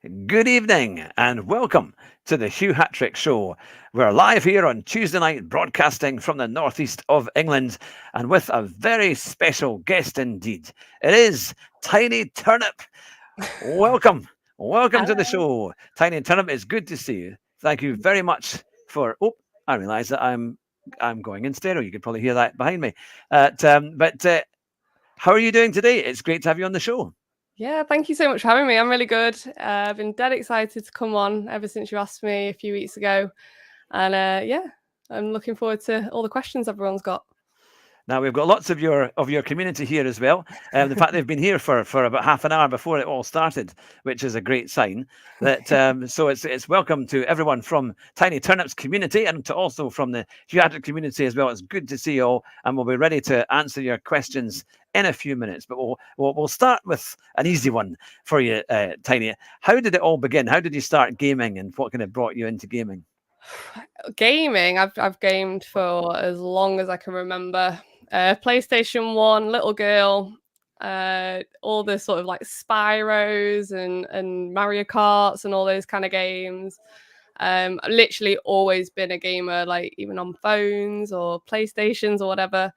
Good evening and welcome to the Hugh Hatrick Show. We're live here on Tuesday night, broadcasting from the northeast of England and with a very special guest indeed. It is Tiny Turnip. Welcome. Welcome to the Hello. show. Tiny Turnip, it's good to see you. Thank you very much for. Oh, I realise that I'm going in stereo. You can probably hear that behind me. But how are you doing today? It's great to have you on the show. Yeah, thank you so much for having me. I'm really good. I've been dead excited to come on ever since you asked me a few weeks ago. And yeah, I'm looking forward to all the questions everyone's got. Now we've got lots of your community here as well. The fact they've been here for about half an hour before it all started, which is a great sign. That so it's welcome to everyone from Tiny Turnips community and to also from the Hugh Hatrick community as well. It's good to see you all, and we'll be ready to answer your questions in a few minutes. But we'll start with an easy one for you, Tiny. How did it all begin? How did you start gaming, and what kind of brought you into gaming? Gaming, I've gamed for as long as I can remember. PlayStation 1, little girl, all the sort of like Spyros and Mario Karts and all those kind of games. I've literally always been a gamer, like even on phones or PlayStations or whatever.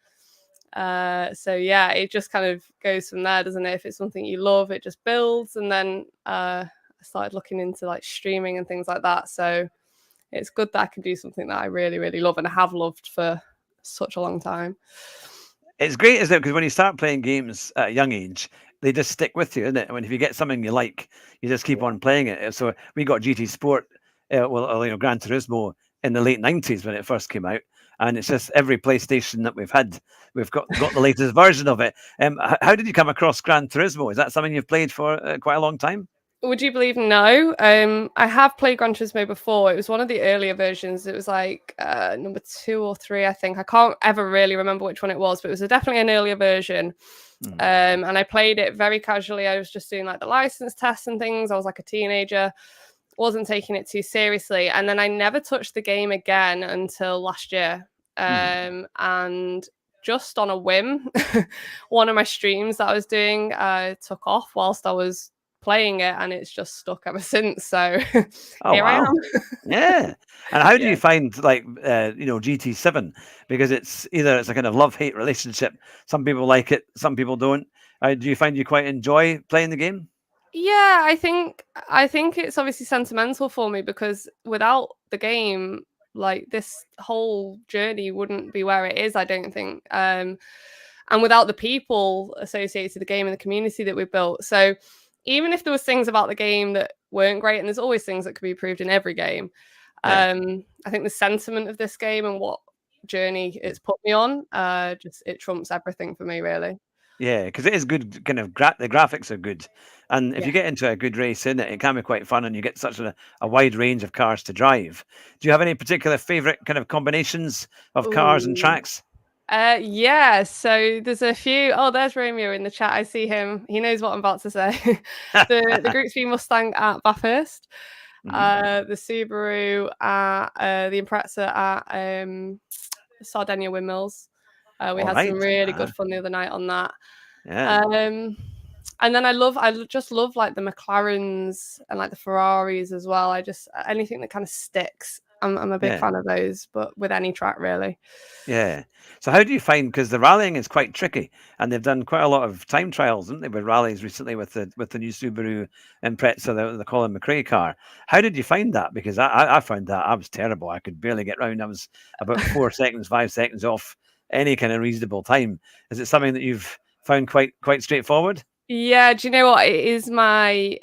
So yeah, it just kind of goes from there, doesn't it? If it's something you love, it just builds. And then I started looking into like streaming and things like that. So it's good that I can do something that I really, really love and have loved for such a long time. It's great, isn't it? Because when you start playing games at a young age, they just stick with you, isn't it? When if you get something you like, you just keep on playing it. So we got GT Sport, Gran Turismo in the late '90s when it first came out, and it's just every PlayStation that we've had, we've got the latest version of it. How did you come across Gran Turismo? Is that something you've played for quite a long time? Would you believe no? I have played Gran Turismo before. It was one of the earlier versions. It was like number 2 or 3, I think. I can't ever really remember which one it was, but it was definitely an earlier version. And I played it very casually. I was just doing like the license tests and things. I was like a teenager, wasn't taking it too seriously. And then I never touched the game again until last year. And just on a whim, one of my streams that I was doing took off whilst I was playing it, and it's just stuck ever since. So Oh here I wow. am. Yeah. And how do Yeah. you find like GT7? Because it's either it's a kind of love-hate relationship. Some people like it, some people don't. Do you find you quite enjoy playing the game? Yeah, I think it's obviously sentimental for me because without the game, like this whole journey wouldn't be where it is, I don't think. And without the people associated with the game and the community that we built. So even if there was things about the game that weren't great, and there's always things that could be improved in every game, Yeah. I think the sentiment of this game and what journey it's put me on, just it trumps everything for me, really. Yeah, because it is good. Kind of the graphics are good, and if Yeah. you get into a good race in it, it can be quite fun, and you get such a wide range of cars to drive. Do you have any particular favorite kind of combinations of cars and Ooh. tracks? Yeah, so there's a few. Oh, there's Romeo in the chat. I see him. He knows what I'm about to say. The Group 3 Mustang at Bathurst, Hmm. the Subaru at the Impreza at Sardinia Windmills. We All had some right. really good fun the other night on that. Yeah. Um, and then just love like the McLarens and like the Ferraris as well. I just anything that kind of sticks. I'm a big Yeah. fan of those, but with any track really. Yeah. So how do you find because the rallying is quite tricky, and they've done quite a lot of time trials, haven't they, with rallies recently with the new Subaru Impreza, the Colin McRae car. How did you find that? Because I found that I was terrible. I could barely get round. I was about 4 seconds, 5 seconds off any kind of reasonable time. Is it something that you've found quite straightforward? Yeah, do you know what? It is my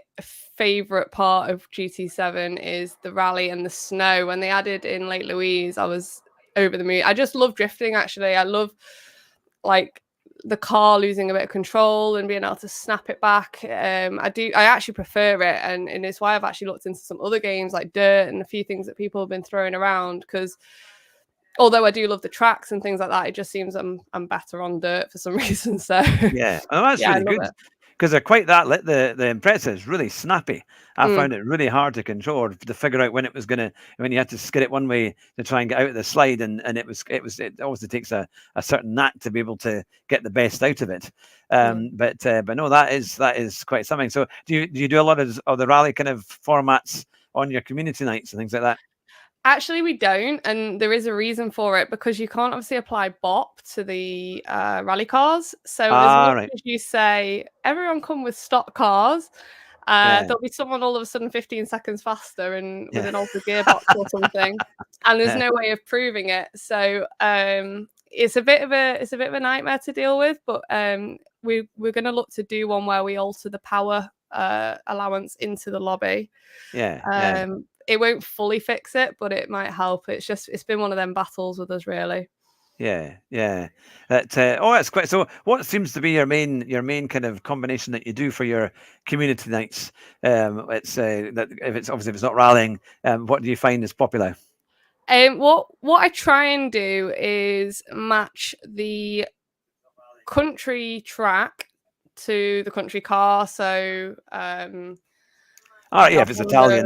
favorite part of GT7 is the rally and the snow. When they added in Lake Louise, I was over the moon. I just love drifting actually. I love like the car losing a bit of control and being able to snap it back. I actually prefer it, and it's why I've actually looked into some other games like Dirt and a few things that people have been throwing around because although I do love the tracks and things like that, it just seems I'm better on dirt for some reason. So Yeah, oh, that's yeah, I really love good. it. because they're quite that the Impreza is really snappy. I Mm, found it really hard to control or to figure out when it was gonna when you had to skid it one way to try and get out of the slide, and it obviously takes a certain knack to be able to get the best out of it. yeah. But no, that is quite something. So do you do a lot of the rally kind of formats on your community nights and things like that? Actually, we don't, and there is a reason for it because you can't obviously apply BOP to the rally cars. So as Ah, much right. as you say everyone come with stock cars, Yeah, there'll be someone all of a sudden 15 seconds faster and with yeah, an altered gearbox or something, and there's yeah, no way of proving it. So it's a bit of a nightmare to deal with. But we're going to look to do one where we alter the power allowance into the lobby. yeah, yeah. It won't fully fix it, but it might help. It's been one of them battles with us, really. Yeah, yeah. That's quite. So, what seems to be your main kind of combination that you do for your community nights? It's that if it's not rallying, what do you find is popular? What I try and do is match the country track to the country car. So Oh, yeah, if it's Alfonso, Italian,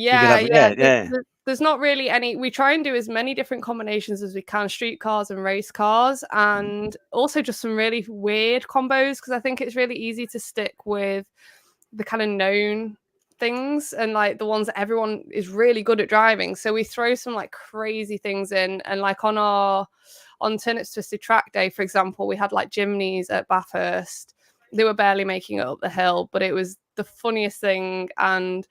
you could yeah, have yeah. yeah, yeah, There's not really any. We try and do as many different combinations as we can, street cars and race cars, and also just some really weird combos because I think it's really easy to stick with the kind of known things and like the ones that everyone is really good at driving. So we throw some like crazy things in, and like on Turnip's Twisted Track Day, for example, we had like Jimneys at Bathurst. They were barely making it up the hill, but it was the funniest thing, and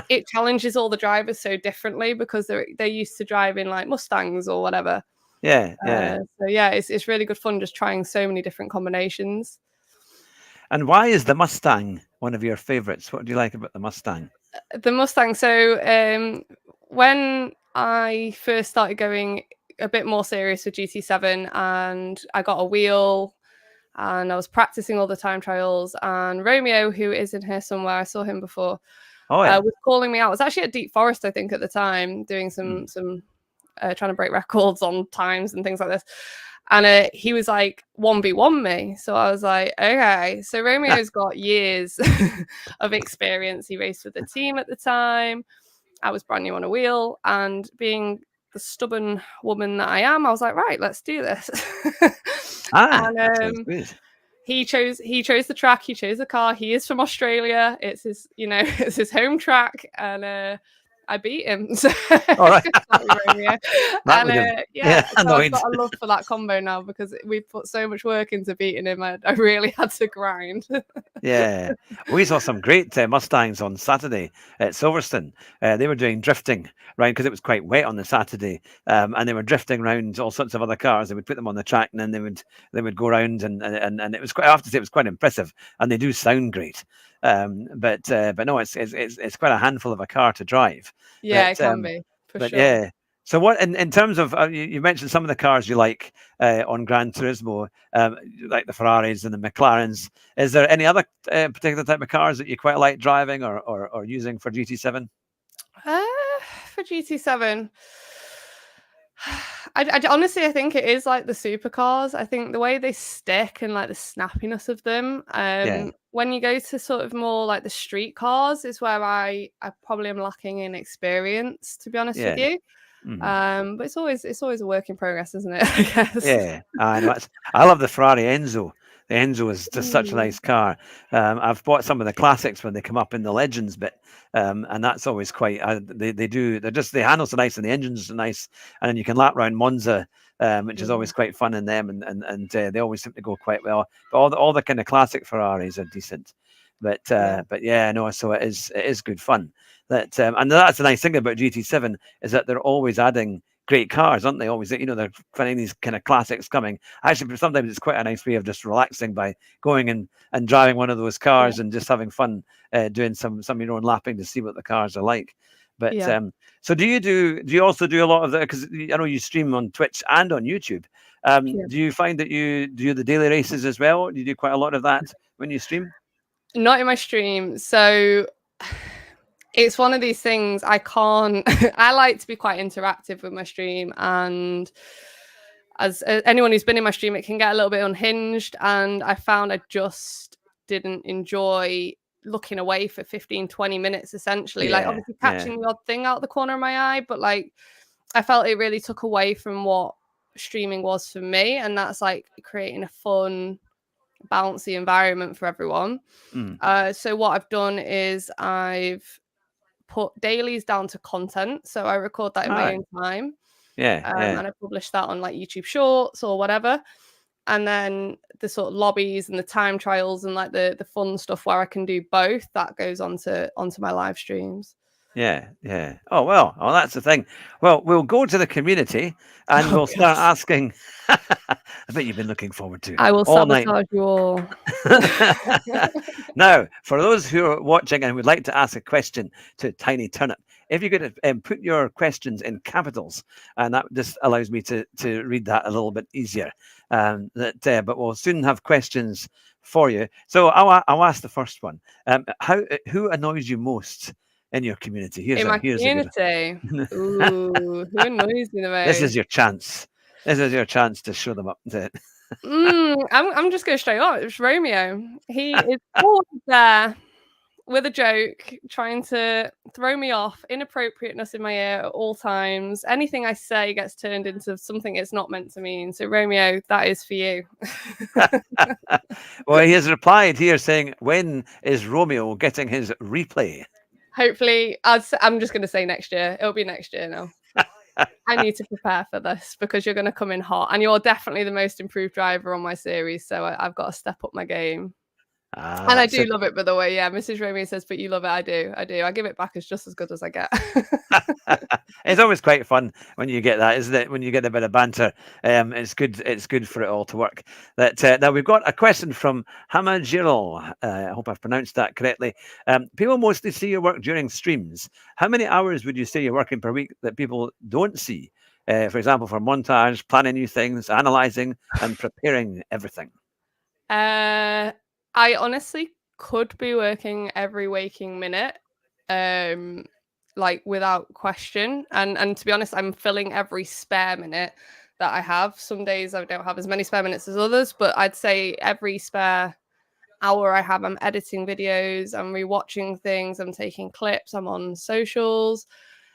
it challenges all the drivers so differently because they're used to driving like Mustangs or whatever. yeah, yeah. So yeah, it's really good fun just trying so many different combinations. And why is the Mustang one of your favorites? What do you like about the Mustang? The Mustang. So when I first started going a bit more serious with GT7 and I got a wheel and I was practicing all the time trials, and Romeo, who is in here somewhere, I saw him before, Oh yeah. was calling me out. I was actually at Deep Forest, I think, at the time, doing Mm. some trying to break records on times and things like this. And he was like 1v1 me. So I was like, okay. So Romeo's got years of experience. He raced with the team at the time. I was brand new on a wheel. And being the stubborn woman that I am, I was like, right, let's do this. And That sounds good. he chose the track, he chose the car. He is from Australia. It's his, it's his home track. And I beat him. So All right. sorry, Romeo. That And would have yeah, so I've annoyed. got a love for that combo now because we put so much work into beating him. I really had to grind. Yeah, we saw some great Mustangs on Saturday at Silverstone. They were doing drifting around because it was quite wet on the Saturday, and they were drifting around all sorts of other cars. They would put them on the track, and then they would go around, and it was quite. I have to say, it was quite impressive, and they do sound great. But no, it's quite a handful of a car to drive. Yeah, But it can be for but sure. yeah. So what in terms of you mentioned some of the cars you like on Gran Turismo, like the Ferraris and the McLarens. Is there any other particular type of cars that you quite like driving or using for GT7? For GT7, I honestly I think it is like the supercars. I think the way they stick and like the snappiness of them. Yeah, When you go to sort of more like the street cars is where I probably am lacking in experience, to be honest with yeah. you. Mhm. But it's always a work in progress, isn't it? I guess. Yeah, I know. I love the Ferrari Enzo. The Enzo is just such a Ooh, nice car. I've bought some of the classics when they come up in the Legends bit, and that's always quite. They do. They handle so nice, and the engines are nice, and then you can lap around Monza, which is yeah, always quite fun in them, and they always seem to go quite well. But all the kind of classic Ferraris are decent. yeah, But yeah, no. So it is good fun. And that's the nice thing about GT7 is that they're always adding great cars, aren't they? Always, they're finding these kind of classics coming. Actually, sometimes it's quite a nice way of just relaxing by going and driving one of those yeah, cars and just having fun doing some of your own lapping to see what the cars are like. But yeah. so do you also do a lot of that? Because I know you stream on Twitch and on YouTube. Yeah. Do you find that you do the daily races as well? Do you do quite a lot of that when you stream? Not in my stream. So it's one of these things I can't. I like to be quite interactive with my stream, and as anyone who's been in my stream, it can get a little bit unhinged. And I found I just didn't enjoy looking away for 15-20 minutes, essentially. Like, Yeah, obviously catching the odd thing out the corner of my eye, but like I felt it really took away from what streaming was for me, and that's like creating a fun, bouncy environment for everyone. So what I've done is I've put dailies down to content, so I record that in my own time. And I publish that on like YouTube Shorts or whatever. And then the sort of lobbies and the time trials and like the fun stuff where I can do both, that goes onto my live streams. Yeah. Oh, well, that's the thing. Well, we'll go to the community and we'll start asking. I bet you've been looking forward to I will all night. sabotage you all. Now, for those who are watching and would like to ask a question to Tiny Turnip, if you could put your questions in capitals, and that just allows me to read that a little bit easier. But we'll soon have questions for you. So I'll ask the first one. Who annoys you most in your community? In my community? Ooh, who annoys me the most? This is your chance. This is your chance to show them up. I'm just going straight up. It's Romeo. He is always there with a joke, trying to throw me off, inappropriateness in my ear at all times. Anything I say gets turned into something it's not meant to mean. So Romeo, that is for you. Well, he has replied here saying, when is Romeo getting his replay? Hopefully, I'm just going to say next year. It'll be next year now. I need to prepare for this because you're going to come in hot, and you're definitely the most improved driver on my series. So I've got to step up my game. And I do love it, by the way. Yeah, Mrs. Romeo says, but you love it. I do. I give it back as just as good as I get. It's always quite fun when you get that, isn't it? When you get a bit of banter, it's good. It's good for it all to work. Now we've got a question from Hamajiril. I hope I've pronounced that correctly. People mostly see your work during streams. How many hours would you say you're working per week that people don't see? For example, for montage, planning new things, analyzing, and preparing everything. I honestly could be working every waking minute, like without question. And to be honest, I'm filling every spare minute that I have. Some days I don't have as many spare minutes as others, but I'd say every spare hour I have, I'm editing videos, I'm rewatching things, I'm taking clips, I'm on socials.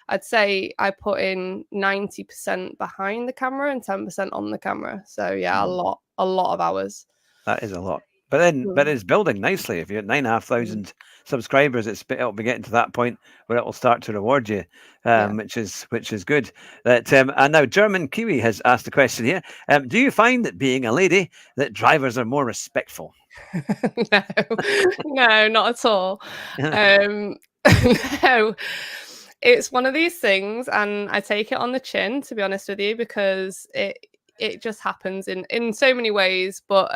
I'd say I put in 90% behind the camera and 10% on the camera. So yeah, a lot of hours. That is a lot. But it's building nicely. If you're at 9,500 subscribers, it'll be getting to that point where it will start to reward you, which is good. And now German Kiwi has asked a question here. Do you find that being a lady that drivers are more respectful? No, not at all. No, it's one of these things, and I take it on the chin, to be honest with you, because it just happens in so many ways. But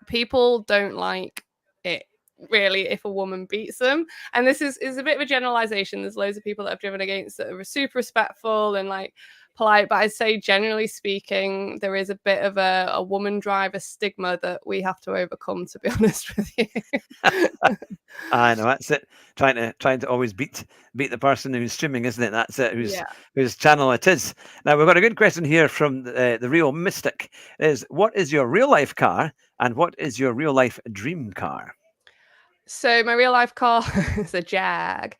people don't like it really if a woman beats them, and this is a bit of a generalization. There's loads of people that I've driven against that are super respectful and like polite, but I'd say generally speaking there is a bit of a woman driver stigma that we have to overcome, to be honest with you. I know, that's it. Trying to always beat the person who's streaming, isn't it? That's it. Whose channel it is. Now we've got a good question here from the real Mystic. What is your real life car and what is your real life dream car? So my real life car is a Jag.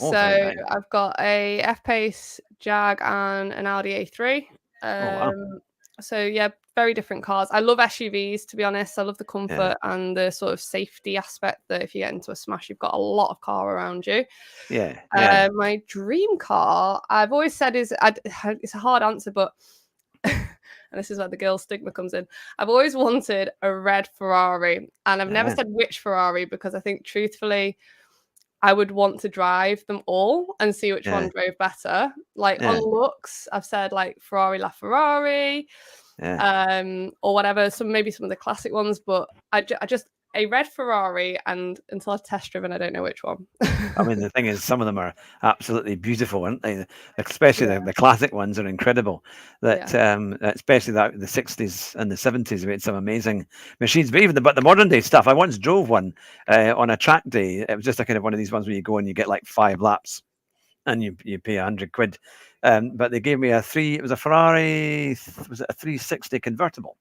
Oh, so nice. I've got a F-Pace Jag and an Audi A3. Wow. So yeah, very different cars. I love SUVs, to be honest. I love the comfort and the sort of safety aspect that if you get into a smash, you've got a lot of car around you. Yeah. My dream car, I've always said it's a hard answer, but and this is where the girl stigma comes in. I've always wanted a red Ferrari, and I've never said which Ferrari because I think truthfully, I would want to drive them all and see which one drove better. Like on looks, I've said like Ferrari LaFerrari, or whatever. Maybe some of the classic ones, but I just a red Ferrari, and until I've test driven, I don't know which one. I mean, the thing is, some of them are absolutely beautiful, aren't they? Especially the classic ones are incredible. Especially the 60s and the 70s, we had some amazing machines. But even the modern day stuff. I once drove one on a track day. It was just a kind of one of these ones where you go and you get like 5 laps, and you pay £100. But they gave me it was a Ferrari, was it a 360 convertible?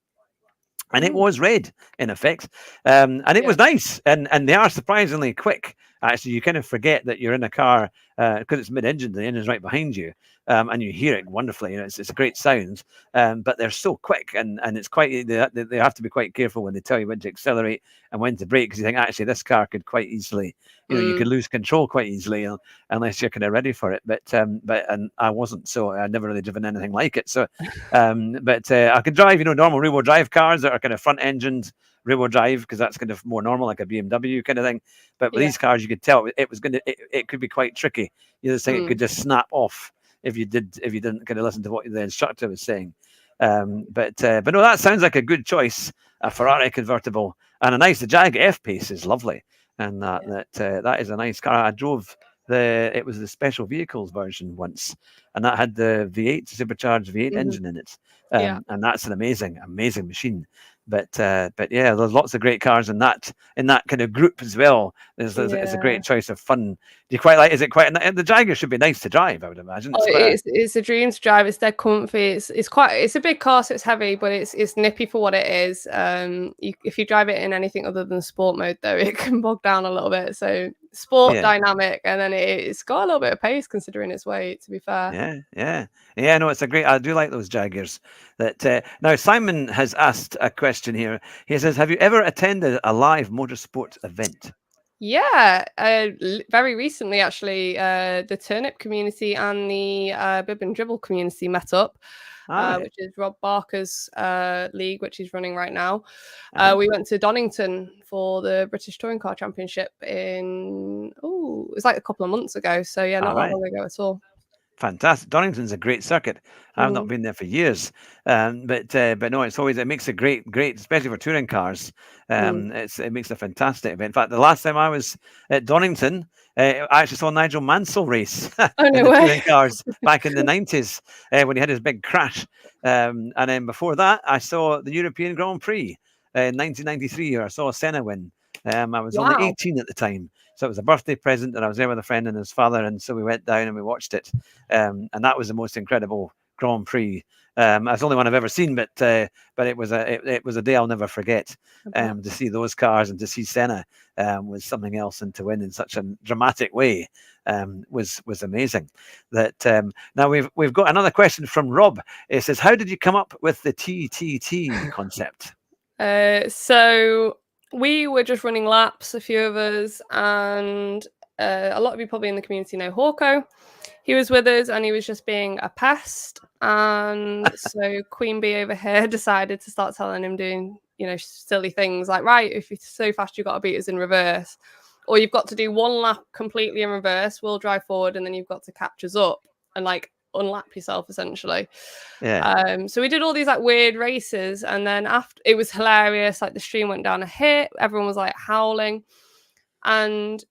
and it Mm. was red in effect, and it Yeah. was nice, and they are surprisingly quick. Actually, you kind of forget that you're in a car because it's mid-engine, the engine's right behind you, and you hear it wonderfully. It's a great sound, but they're so quick, and it's quite they have to be quite careful when they tell you when to accelerate and when to brake, because you think actually this car could quite easily, you could Mm. lose control quite easily unless you're kind of ready for it. But and I wasn't, so I never really driven anything like it. So but I could drive, normal rear-wheel drive cars that are kind of front-engined rear-wheel drive, because that's kind of more normal, like a BMW kind of thing. But with Yeah. these cars, you could tell it was it could be quite tricky. You just think it could Mm. just snap off if you didn't kind of listen to what the instructor was saying. But no, that sounds like a good choice. A Ferrari convertible and a nice. The Jag F Pace is lovely, and that is a nice car. I drove it was the special vehicles version once, and that had the V8 supercharged V8 Mhm. engine in it, Yeah. and that's an amazing machine. But yeah, there's lots of great cars in that kind of group as well. It's a Yeah. great choice of fun. Do you quite like? Is it quite? The Jaguar should be nice to drive, I would imagine. Oh, It's quite a it's a dream to drive. It's dead comfy. It's a big car, so it's heavy, but it's nippy for what it is. If you drive it in anything other than sport mode, though, it can bog down a little bit. So sport, yeah. dynamic, and then it's got a little bit of pace considering its weight. To be fair. Yeah. No, it's a great. I do like those Jaguars. Now Simon has asked a question here. He says, "Have you ever attended a live motorsport event?" Yeah, very recently, actually, the Turnip community and the Bib and Dribble community met up, All right. which is Rob Barker's league, which he's running right now. Uh-huh. We went to Donington for the British Touring Car Championship it was like a couple of months ago. So yeah, All not that right. long ago at all. Fantastic. Donington's a great circuit. I've not Mhm. been there for years, but no, it makes a great, especially for touring cars. Mm. It makes a fantastic event. In fact, the last time I was at Donington, I actually saw Nigel Mansell race Oh in no the way! touring cars back in the 90s when he had his big crash. And then before that, I saw the European Grand Prix in 1993, or I saw Senna win. I was only Wow. 18 at the time. So it was a birthday present, and I was there with a friend and his father, and so we went down and we watched it, and that was the most incredible Grand Prix. That's the only one I've ever seen, but it was a day I'll never forget. I bet. To see those cars and to see Senna was something else, and to win in such a dramatic way was amazing. Now we've got another question from Rob. It says, "How did you come up with the TTT concept?" So we were just running laps, a few of us, and a lot of you probably in the community know Hawko. He was with us and he was just being a pest. And so Queen Bee over here decided to start telling him doing, silly things like, right, if you're so fast, you've got to beat us in reverse. Or you've got to do one lap completely in reverse, we'll drive forward, and then you've got to catch us up and like unlap yourself essentially. Yeah. So we did all these like weird races, and then after it was hilarious. Like the stream went down a hit, everyone was like howling, and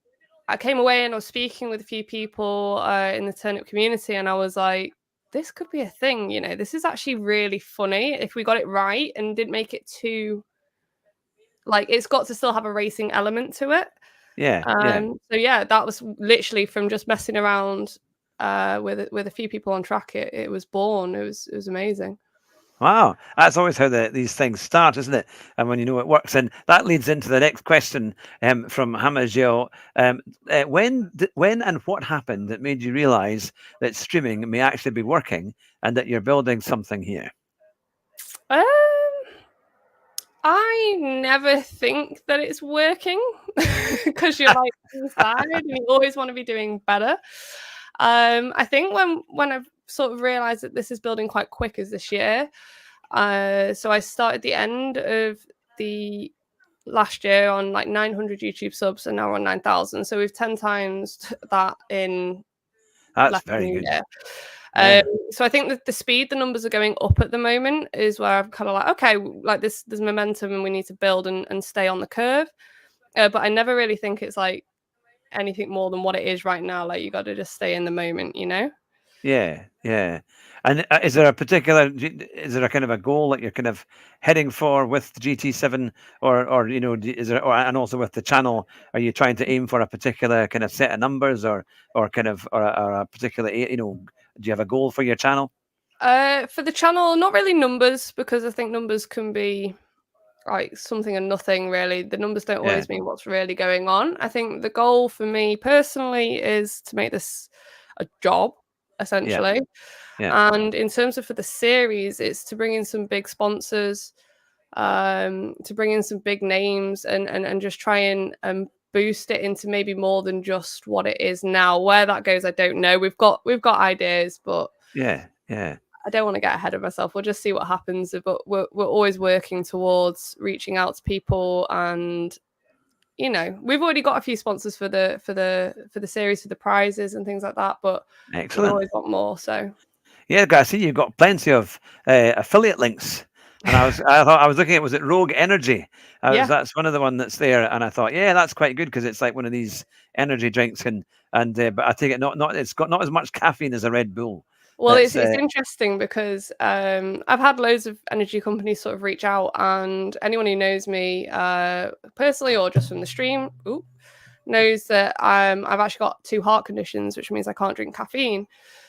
I came away and I was speaking with a few people in the turnip community, and I was like, this could be a thing. This is actually really funny if we got it right and didn't make it too like it's got to still have a racing element to it. Yeah. So yeah, that was literally from just messing around with a few people on track. It was born. It was amazing. Wow, that's always how these things start, isn't it? And when you know it works, and that leads into the next question from Hamajil. When and what happened that made you realise that streaming may actually be working and that you're building something here? Um, I never think that it's working because you're like inside and you always want to be doing better. I think when I've sort of realised that this is building quite quick is this year. So I started the end of the last year on like 900 YouTube subs, and now we're on 9,000. So we've 10 times that in That's less than very a good. year. Yeah. So I think that the speed the numbers are going up at the moment is where I'm kind of like, okay, like there's momentum and we need to build and stay on the curve. But I never really think it's like anything more than what it is right now. Like you got to just stay in the moment, Yeah. And is there a kind of a goal that you're kind of heading for with the GT7, or is there, and also with the channel, are you trying to aim for a particular kind of set of numbers, or a particular, do you have a goal for your channel? For the channel, not really numbers, because I think numbers can be like something and nothing really. The numbers don't Yeah. always mean what's really going on. I think the goal for me personally is to make this a job, Yeah. essentially. Yeah. And in terms of for the series, it's to bring in some big sponsors, to bring in some big names and just try and boost it into maybe more than just what it is now. Where that goes, I don't know. We've got ideas, but Yeah. Yeah. I don't want to get ahead of myself. We'll just see what happens. But we're always working towards reaching out to people, and we've already got a few sponsors for the series, for the prizes and things like that. But we Excellent. always want more. So Yeah, I see you've got plenty of affiliate links. And I was looking at, was it Rogue Energy? yeah. That's one of the one that's there, and I thought, yeah, that's quite good because it's like one of these energy drinks, and but I take it not it's got not as much caffeine as a Red Bull. Well, That's it's interesting because I've had loads of energy companies sort of reach out, and anyone who knows me personally or just from the stream, knows that I've actually got 2 heart conditions, which means I can't drink caffeine.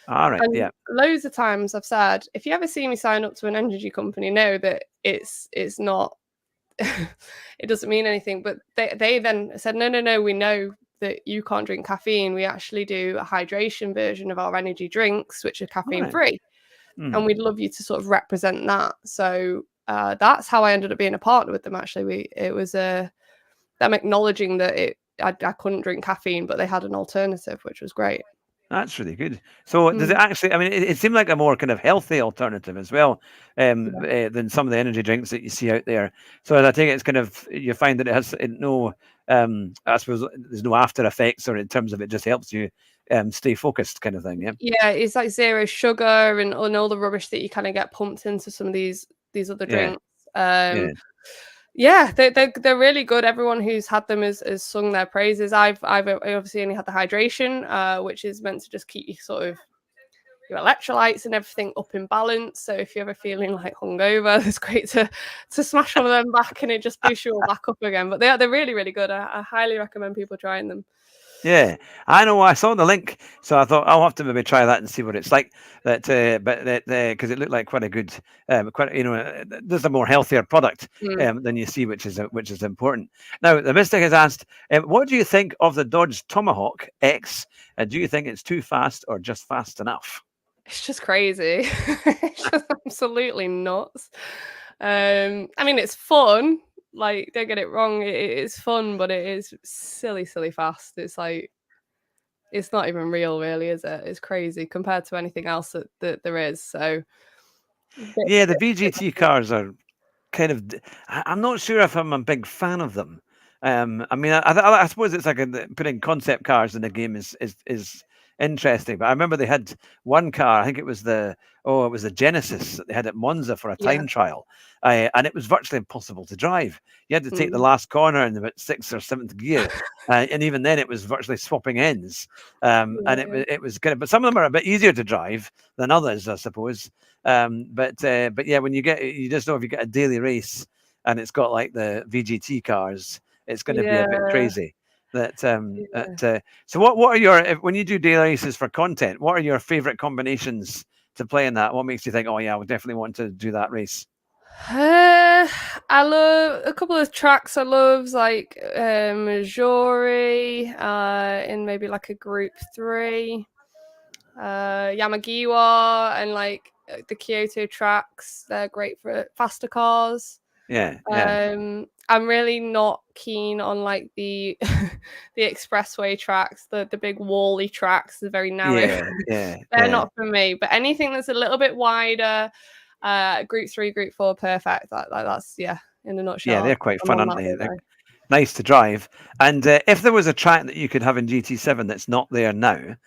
all right. And Yeah. loads of times I've said, if you ever see me sign up to an energy company, know that it's not it doesn't mean anything. But they then said, no, we know that you can't drink caffeine. We actually do a hydration version of our energy drinks, which are All caffeine right. free. And we'd love you to sort of represent that. So that's how I ended up being a partner with them. Actually, it was them acknowledging that I couldn't drink caffeine, but they had an alternative, which was great. That's really good. So does it Mm. actually? I mean, it seemed like a more kind of healthy alternative as well, Yeah. than some of the energy drinks that you see out there. So I think it's kind of, you find that it has no, I suppose there's no after effects, or in terms of it just helps you stay focused, kind of thing. Yeah. Yeah, it's like zero sugar and all the rubbish that you kind of get pumped into some of these other Yeah. drinks. Yeah. Yeah, they're really good. Everyone who's had them has sung their praises. I've obviously only had the hydration, which is meant to just keep you sort of your electrolytes and everything up in balance. So if you're ever feeling like hungover, it's great to smash one of them back, and it just boosts you all back up again. But they're really, really good. I highly recommend people trying them. Yeah, I know. I saw the link, so I thought I'll have to maybe try that and see what it's like. But that because it looked like quite a good, quite there's a more healthier product Mm. than you see, which is important. Now, the Mystic has asked, what do you think of the Dodge Tomahawk X? Do you think it's too fast or just fast enough? It's just crazy. It's just absolutely nuts. I mean, it's fun. Like, don't get it wrong, it is fun, but it is silly, silly fast. It's like it's not even real, really, is it? It's crazy compared to anything else that there is. So, Yeah, the VGT cars are kind of. I'm not sure if I'm a big fan of them. I mean, I suppose it's like putting concept cars in the game is interesting. But I remember they had one car. I think it was the Genesis that they had at Monza for a yeah. time trial, and it was virtually impossible to drive. You had to take the Mm. last corner in about 6th or 7th gear, and even then it was virtually swapping ends. And Yeah. it was kind of. But some of them are a bit easier to drive than others, I suppose. But yeah, when you just know if you get a daily race and it's got like the VGT cars, it's going to be a bit Yeah. crazy. That Yeah. so what are your when you do daily races for content? What are your favorite combinations to play in that? What makes you think, oh yeah, I would definitely want to do that race? I love a couple of tracks. I love like Majori, in maybe like a group 3. Yamagiwa and like the Kyoto tracks. They're great for faster cars. Yeah, yeah, I'm really not keen on like the the expressway tracks, the big wally tracks, the very narrow. yeah, yeah, They're yeah, not for me. But anything that's a little bit wider, group 3, group 4, perfect. That's in a yeah. They're nutshell. quite I'm fun, on aren't that they? all They're day. nice to drive. And if there was a track that you could have in GT7 that's not there now,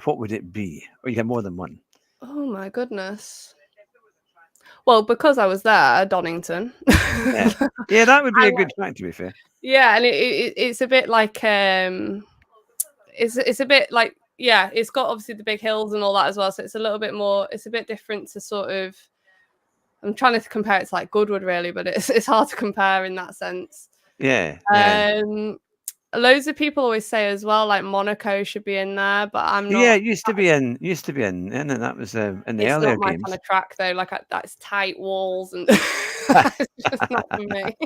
what would it be? Or you have more than one? Oh my goodness. Well, because I was there, Donington. Yeah, yeah, that would be I a good track, to be fair. Yeah, and it's a bit like it's a bit like yeah, it's got obviously the big hills and all that as well, so it's a little bit more. It's a bit different to sort of. I'm trying to compare it to like Goodwood really, but it's hard to compare in that sense. Yeah, yeah. Loads of people always say as well, like Monaco should be in there, but I'm Yeah, not. it used to be in, and that was in the It's not earlier my games. kind of track though. Like that's tight walls and It's just not for me.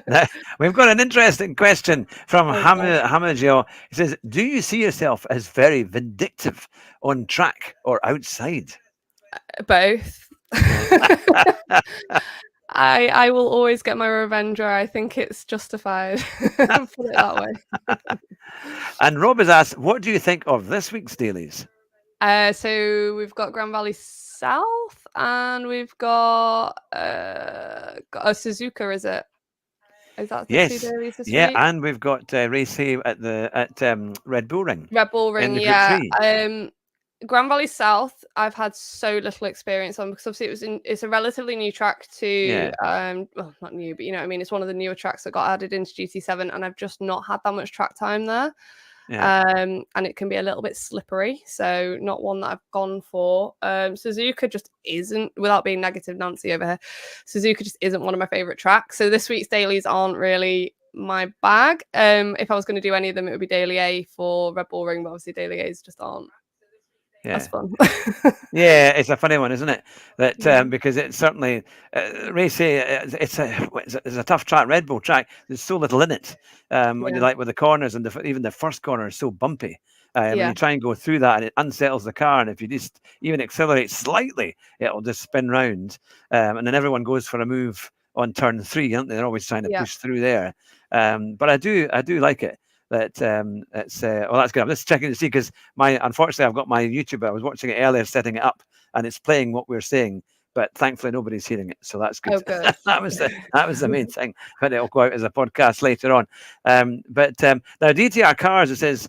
Now, we've got an interesting question from Oh, Hamajo. He says, "Do you see yourself as very vindictive on track or outside?" both. I will always get my revenge where I think it's justified. Put it that way. And Rob has asked, "What do you think of this week's dailies?" So we've got Grand Valley South, and we've got a Suzuka. Is it? Is that the two Yes, dailies this yeah, week? and we've got Race at Red Bull Ring Red Bull in Ring, the Group yeah. 3. Grand Valley South, I've had so little experience on because obviously it's a relatively new track to Yeah, well, not new, but you know what I mean. It's one of the newer tracks that got added into GT7, and I've just not had that much track time there. yeah. And it can be a little bit slippery, so not one that I've gone for. Suzuka just isn't, without being negative Nancy over here, Suzuka just isn't one of my favorite tracks. So this week's dailies aren't really my bag. If I was going to do any of them, it would be Daily A for Red Bull Ring, but obviously Daily A's just aren't as Yeah. fun. Yeah, it's a funny one, isn't it? That Yeah. because it's certainly Race it's a tough track, Red Bull track. There's so little in it. When you Yeah. like with the corners and even the first corner is so bumpy. When Yeah. you try and go through that, and it unsettles the car, and if you just even accelerate slightly, it'll just spin round, and then everyone goes for a move on turn 3, aren't they? They're always trying to Yeah. push through there. But I do like it. That it's well, that's good. I'm just checking to see because unfortunately I've got my YouTube. I was watching it earlier, setting it up, and it's playing what we're saying. But thankfully nobody's hearing it, so that's good. Oh, good. that was the main thing. But it'll go out as a podcast later on. But now DTR Cars, it says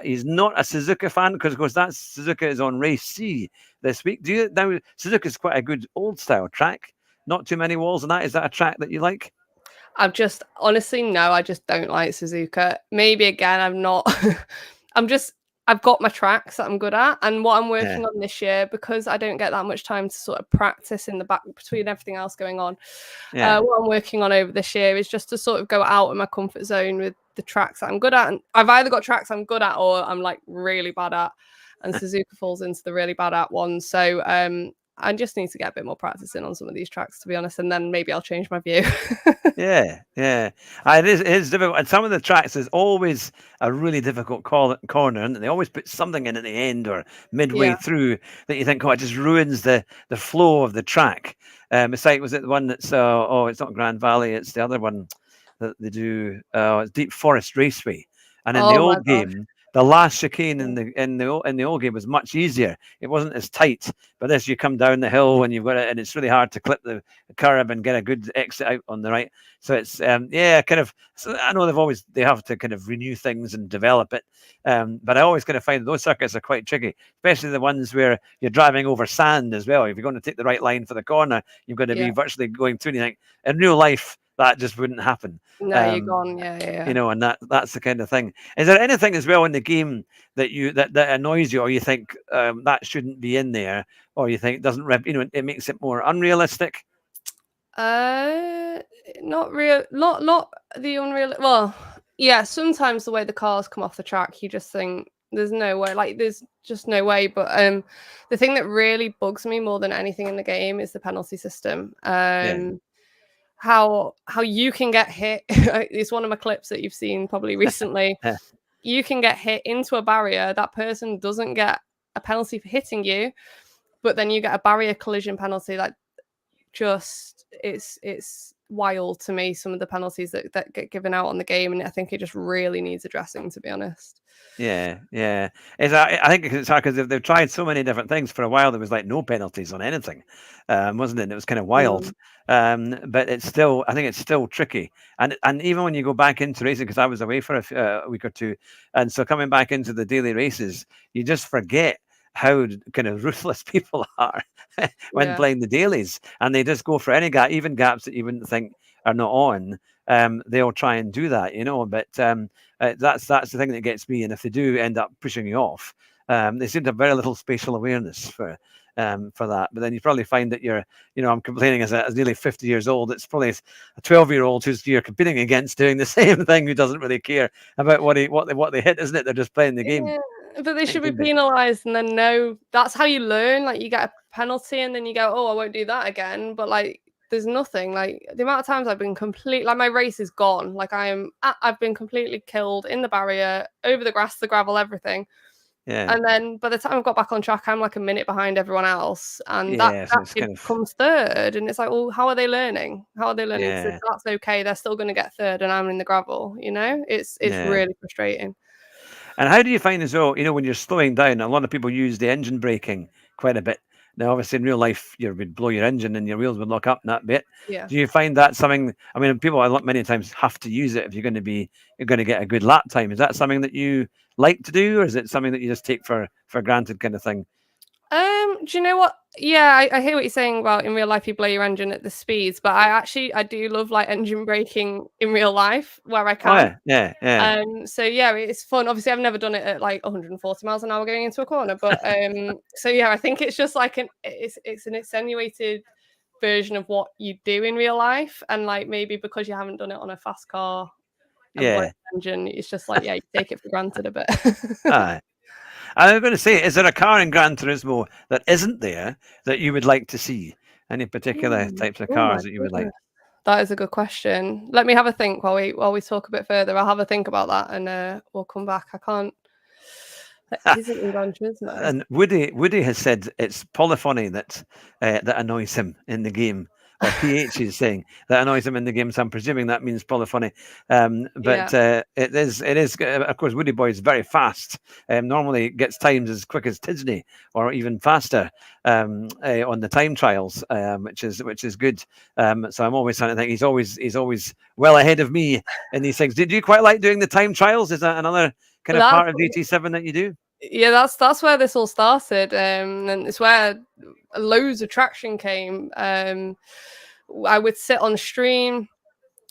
he's not a Suzuka fan because of course that Suzuka is on Race C this week. Do you now? Suzuka's quite a good old style track. Not too many walls on that. Is that a track that you like? I've just honestly no, I just don't like Suzuka. Maybe again, I'm not. I've got my tracks that I'm good at, and what I'm working on this year because I don't get that much time to sort of practice in the back between everything else going on. Yeah. What I'm working on over this year is just to sort of go out of my comfort zone with the tracks that I'm good at. And I've either got tracks I'm good at or I'm like really bad at, and Suzuka falls into the really bad at one. So I just need to get a bit more practice in on some of these tracks, to be honest, and then maybe I'll change my view. Yeah. It is difficult. And some of the tracks is always a really difficult corner, and they always put something in at the end or midway Yeah. through that you think, oh, it just ruins the flow of the track. It's like, was it the one that's it's not Grand Valley, it's the other one that they do. It's Deep Forest Raceway, and in the Oh my old gosh. game, the last chicane Yeah. in the old game was much easier. It wasn't as tight, but this you come down the hill and you've got it, and it's really hard to clip the curb and get a good exit out on the right. So it's kind of. So I know they have to kind of renew things and develop it, but I always kind of find those circuits are quite tricky, especially the ones where you're driving over sand as well. If you're going to take the right line for the corner, you've got to be virtually going through anything. In real life, that just wouldn't happen. No, you're gone. Yeah. You know, and that's the kind of thing. Is there anything as well in the game that that annoys you, or you think that shouldn't be in there, or you think it doesn't, it makes it more unrealistic? Not real. Not the unreal. Well, yeah. Sometimes the way the cars come off the track, you just think there's no way. Like there's just no way. But the thing that really bugs me more than anything in the game is the penalty system. How you can get hit. It's one of my clips that you've seen probably recently. You can get hit into a barrier. That person doesn't get a penalty for hitting you, but then you get a barrier collision penalty. Like, just it's wild to me, some of the penalties that get given out on the game, and I think it just really needs addressing, to be honest. Yeah. I think it's hard because they've tried so many different things. For a while, there was like no penalties on anything, wasn't it? And it was kind of wild. But it's still, I think it's still tricky. And even when you go back into racing, because I was away for a week or two, and so coming back into the daily races, you just forget how kind of ruthless people are when playing the dailies, and they just go for any gap, even gaps that you wouldn't think are not on. They'll try and do that, but that's the thing that gets me. And if they do end up pushing you off, they seem to have very little spatial awareness for that. But then you probably find that I'm complaining as nearly 50 years old. It's probably a 12-year-old who's you're competing against doing the same thing, who doesn't really care about what they hit, isn't it? They're just playing the game. Yeah, but they should be penalised, and then that's how you learn. Like, you get a penalty and then you go, oh, I won't do that again. But like, there's nothing. Like the amount of times I've been complete, like my race is gone. Like I've been completely killed in the barrier, over the grass, the gravel, everything. Yeah. And then by the time I've got back on track, I'm like a minute behind everyone else. And that Yeah. So it's kid kind of, comes third. And it's like, well, how are they learning? How are they learning? So yeah. that's okay. They're still going to get third and I'm in the gravel, you know? It's Yeah. really frustrating. And how do you find as well, when you're slowing down, a lot of people use the engine braking quite a bit. Now, obviously, in real life, you would blow your engine and your wheels would lock up in that bit. Yeah. Do you find that something? I mean, people many times have to use it if you're going to get a good lap time. Is that something that you like to do, or is it something that you just take for granted kind of thing? Do you know what? Yeah, I hear what you're saying about in real life you blow your engine at the speeds, but I do love like engine braking in real life where I Oh can. yeah. So yeah, it's fun. Obviously, I've never done it at like 140 miles an hour going into a corner, but so yeah, I think it's just like it's an attenuated version of what you do in real life, and like maybe because you haven't done it on a fast car and blown Yeah. engine, it's just like yeah, you take it for granted a bit. Aye. I was going to say, is there a car in Gran Turismo that isn't there that you would like to see? Any particular types of Oh my cars that you would like? goodness. That is a good question. Let me have a think while we talk a bit further. I'll have a think about that and we'll come back. I can't. That isn't in Gran Turismo. And Woody has said it's polyphony that annoys him in the game, or PH is saying that annoys him in the game. So I'm presuming that means polyphony. But Yeah. it is of course Woody Boy is very fast. Normally gets times as quick as Tisney or even faster on the time trials, which is good. So I'm always trying to think he's always well ahead of me in these things. Did you quite like doing the time trials? Is that another kind of That's part of GT7 that you do? yeah, that's where this all started. And it's where loads of traction came. I would sit on stream.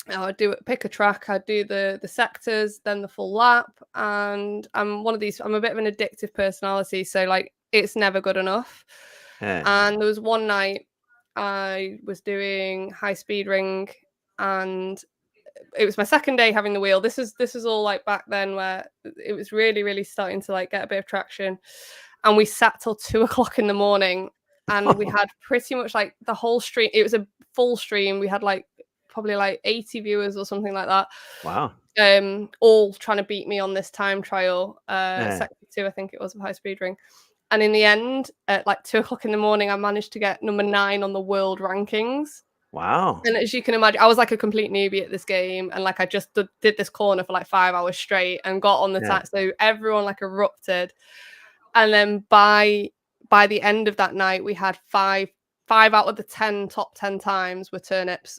I would pick a track. I'd do the sectors, then the full lap. And I'm one of these. I'm a bit of an addictive personality, so like it's never good enough. Yeah. And there was one night I was doing high speed ring, and it was my second day having the wheel. This is all like back then where it was really starting to like get a bit of traction, and we sat till 2 o'clock in the morning, and we had pretty much like the whole stream. It was a full stream. We had like probably like 80 viewers or something like that. Wow. All trying to beat me on this time trial. Sector 2, I think it was, of high speed ring. And in the end, at like 2 o'clock in the morning, I managed to get number 9 on the world rankings. Wow. And as you can imagine, I was like a complete newbie at this game. And like I just did this corner for like 5 hours straight and got on the time. So everyone like erupted. And then by the end of that night, we had five out of the 10 top 10 times were turnips.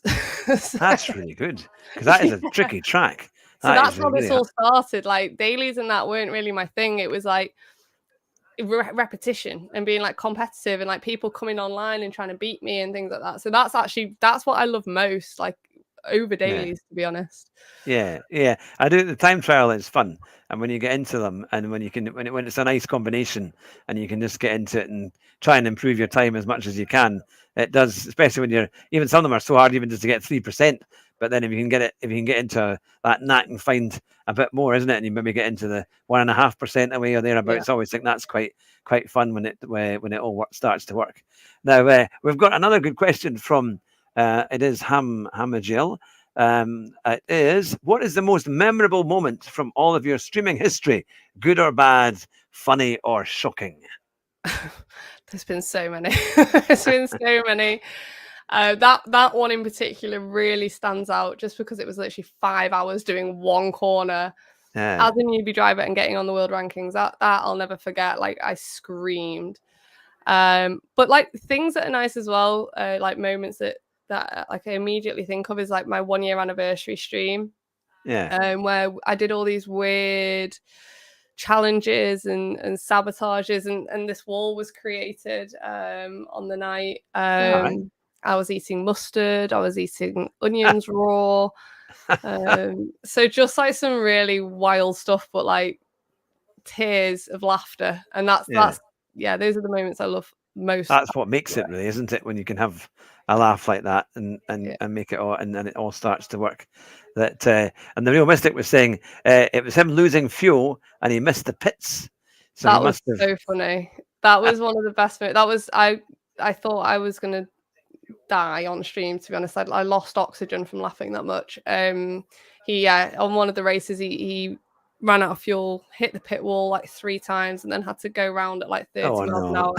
So, that's really good because that is a tricky track. So that's how this all started. Like dailies and that weren't really my thing. It was like repetition and being like competitive and like people coming online and trying to beat me and things like that. So that's what I love most, like over dailies, to be honest. Yeah, I do. The time trial is fun, and when you get into them, and when it's a nice combination, and you can just get into it and try and improve your time as much as you can. It does, especially when even some of them are so hard, even just to get 3%. But then if you can get into that knack and find a bit more, isn't it? And you maybe get into the 1.5% away or thereabouts. I always think that's quite fun when it all starts to work. Now we've got another good question from it is Hamajil. It is, what is the most memorable moment from all of your streaming history? Good or bad, funny or shocking? There's been so many. There's been so many. That one in particular really stands out just because it was literally 5 hours doing one corner as a newbie driver and getting on the world rankings. That I'll never forget. Like I screamed. But like things that are nice as well, like moments that like I immediately think of is like my 1-year anniversary stream. Where I did all these weird challenges and sabotages and this wall was created on the night. I was eating mustard, I was eating onions raw. So just like some really wild stuff, but like tears of laughter. And that's those are the moments I love most. That's what makes it, really, isn't it? When you can have a laugh like that and make it all, and then it all starts to work. That and the Real Mystic was saying it was him losing fuel and he missed the pits. So that was so funny. That was one of the best moments. That was I thought I was gonna die on stream, to be honest. I lost oxygen from laughing that much. He on one of the races he ran out of fuel, hit the pit wall like 3 times, and then had to go round at like 30 miles an hour.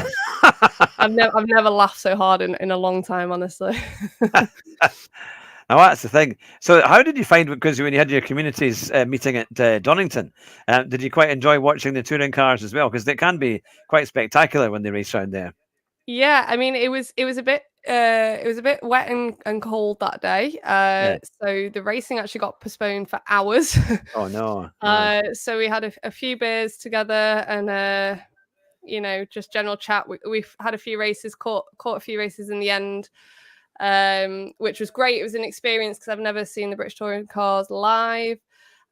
I've never laughed so hard in a long time, honestly. Now that's the thing. So how did you find, because when you had your communities meeting at Donington, did you quite enjoy watching the touring cars as well? Because they can be quite spectacular when they race around there. Yeah, I mean, it was a bit wet and cold that day. So the racing actually got postponed for hours. Oh no. So we had a few beers together and just general chat. We've had a few races, caught a few races in the end, which was great. It was an experience because I've never seen the British touring cars live,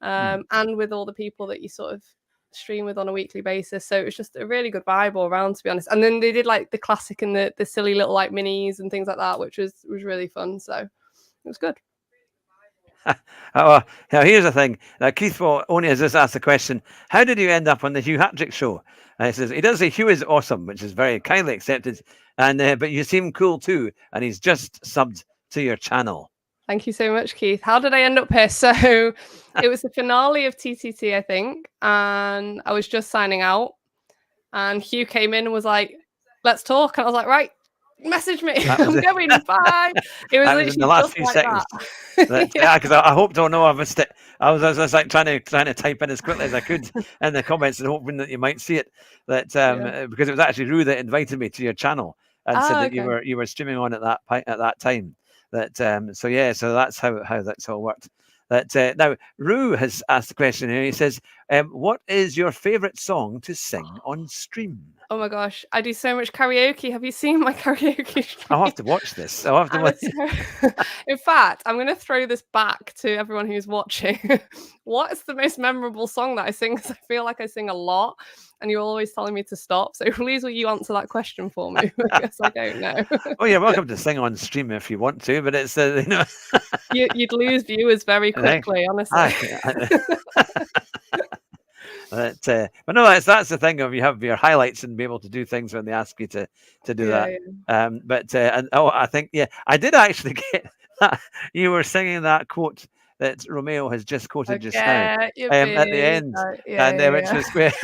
and with all the people that you sort of stream with on a weekly basis. So it was just a really good vibe all around, to be honest. And then they did like the classic and the silly little like minis and things like that, which was really fun. So it was good. Now here's the thing. Keith only has just asked the question: how did you end up on the Hugh Hatrick show? He says he does say Hugh is awesome, which is very kindly accepted, and but you seem cool too, and he's just subbed to your channel. Thank you so much, Keith. How did I end up here? So it was the finale of TTT, I think, and I was just signing out, and Hugh came in and was like, "Let's talk," and I was like, "Right, message me. I'm going. Bye." It was literally in the last few like seconds. Yeah, because I hoped to know I missed it. I was like trying to type in as quickly as I could in the comments and hoping that you might see it. Because it was actually Rue that invited me to your channel and said that you were streaming on at that time. So that's how that's all worked. Now Rue has asked the question here. He says, "What is your favourite song to sing on stream?" Oh my gosh, I do so much karaoke. Have you seen my karaoke stream? I'll have to watch this. I'll have to watch. In fact, I'm going to throw this back to everyone who's watching. What is the most memorable song that I sing? Because I feel like I sing a lot and you're always telling me to stop. So please will you answer that question for me? Because I don't know. Well, you're welcome to sing on stream if you want to, but it's You'd lose viewers very quickly, honestly. But no, that's the thing of you have your highlights and be able to do things when they ask you to do that. Yeah. I think I did actually get that. You were singing that quote that Romeo has just quoted just now at the end, which was great,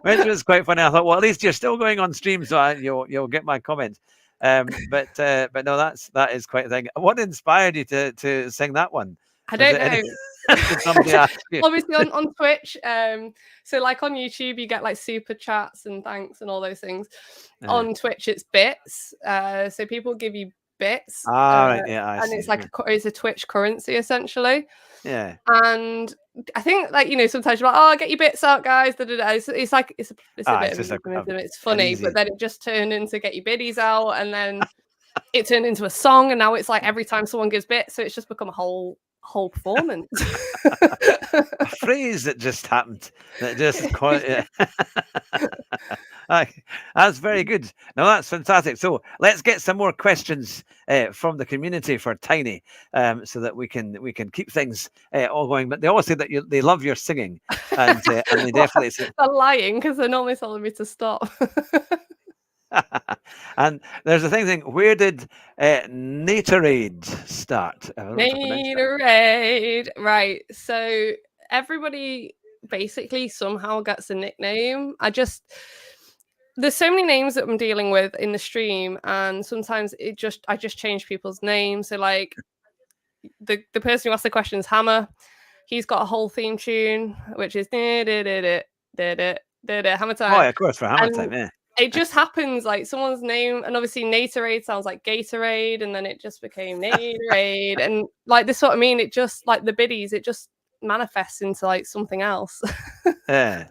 which was quite funny. I thought, well, at least you're still going on stream, so you'll get my comment. But no, that is quite a thing. What inspired you to sing that one? I don't know. Obviously on Twitch, so like on YouTube you get like super chats and thanks and all those things. On Twitch it's bits, so people give you bits, right, yeah, and it's like it's a Twitch currency essentially. Yeah, and I think like sometimes you're like, oh, get your bits out, guys. It's like it's a bit of it's funny, but then it just turned into get your biddies out, and then it turned into a song, and now it's like every time someone gives bits, so it's just become a whole performance. A phrase that just happened that just quite that's very good. Now that's fantastic. So let's get some more questions from the community for Tiny, so that we can keep things all going. But they all say that they love your singing, and they definitely say they're lying because they're normally telling me to stop. And there's a thing. Where did Natorade start? Natorade, right? So everybody basically somehow gets a nickname. There's so many names that I'm dealing with in the stream, and sometimes I just change people's names. So like the person who asked the question is Hammer. He's got a whole theme tune which is Hammer Time. Oh, yeah, of course, for Hammer Time, yeah. It just happens like someone's name, and obviously Natorade sounds like Gatorade, and then it just became Natorade, and like this what I mean. It just like the biddies, it just manifests into like something else. Yeah.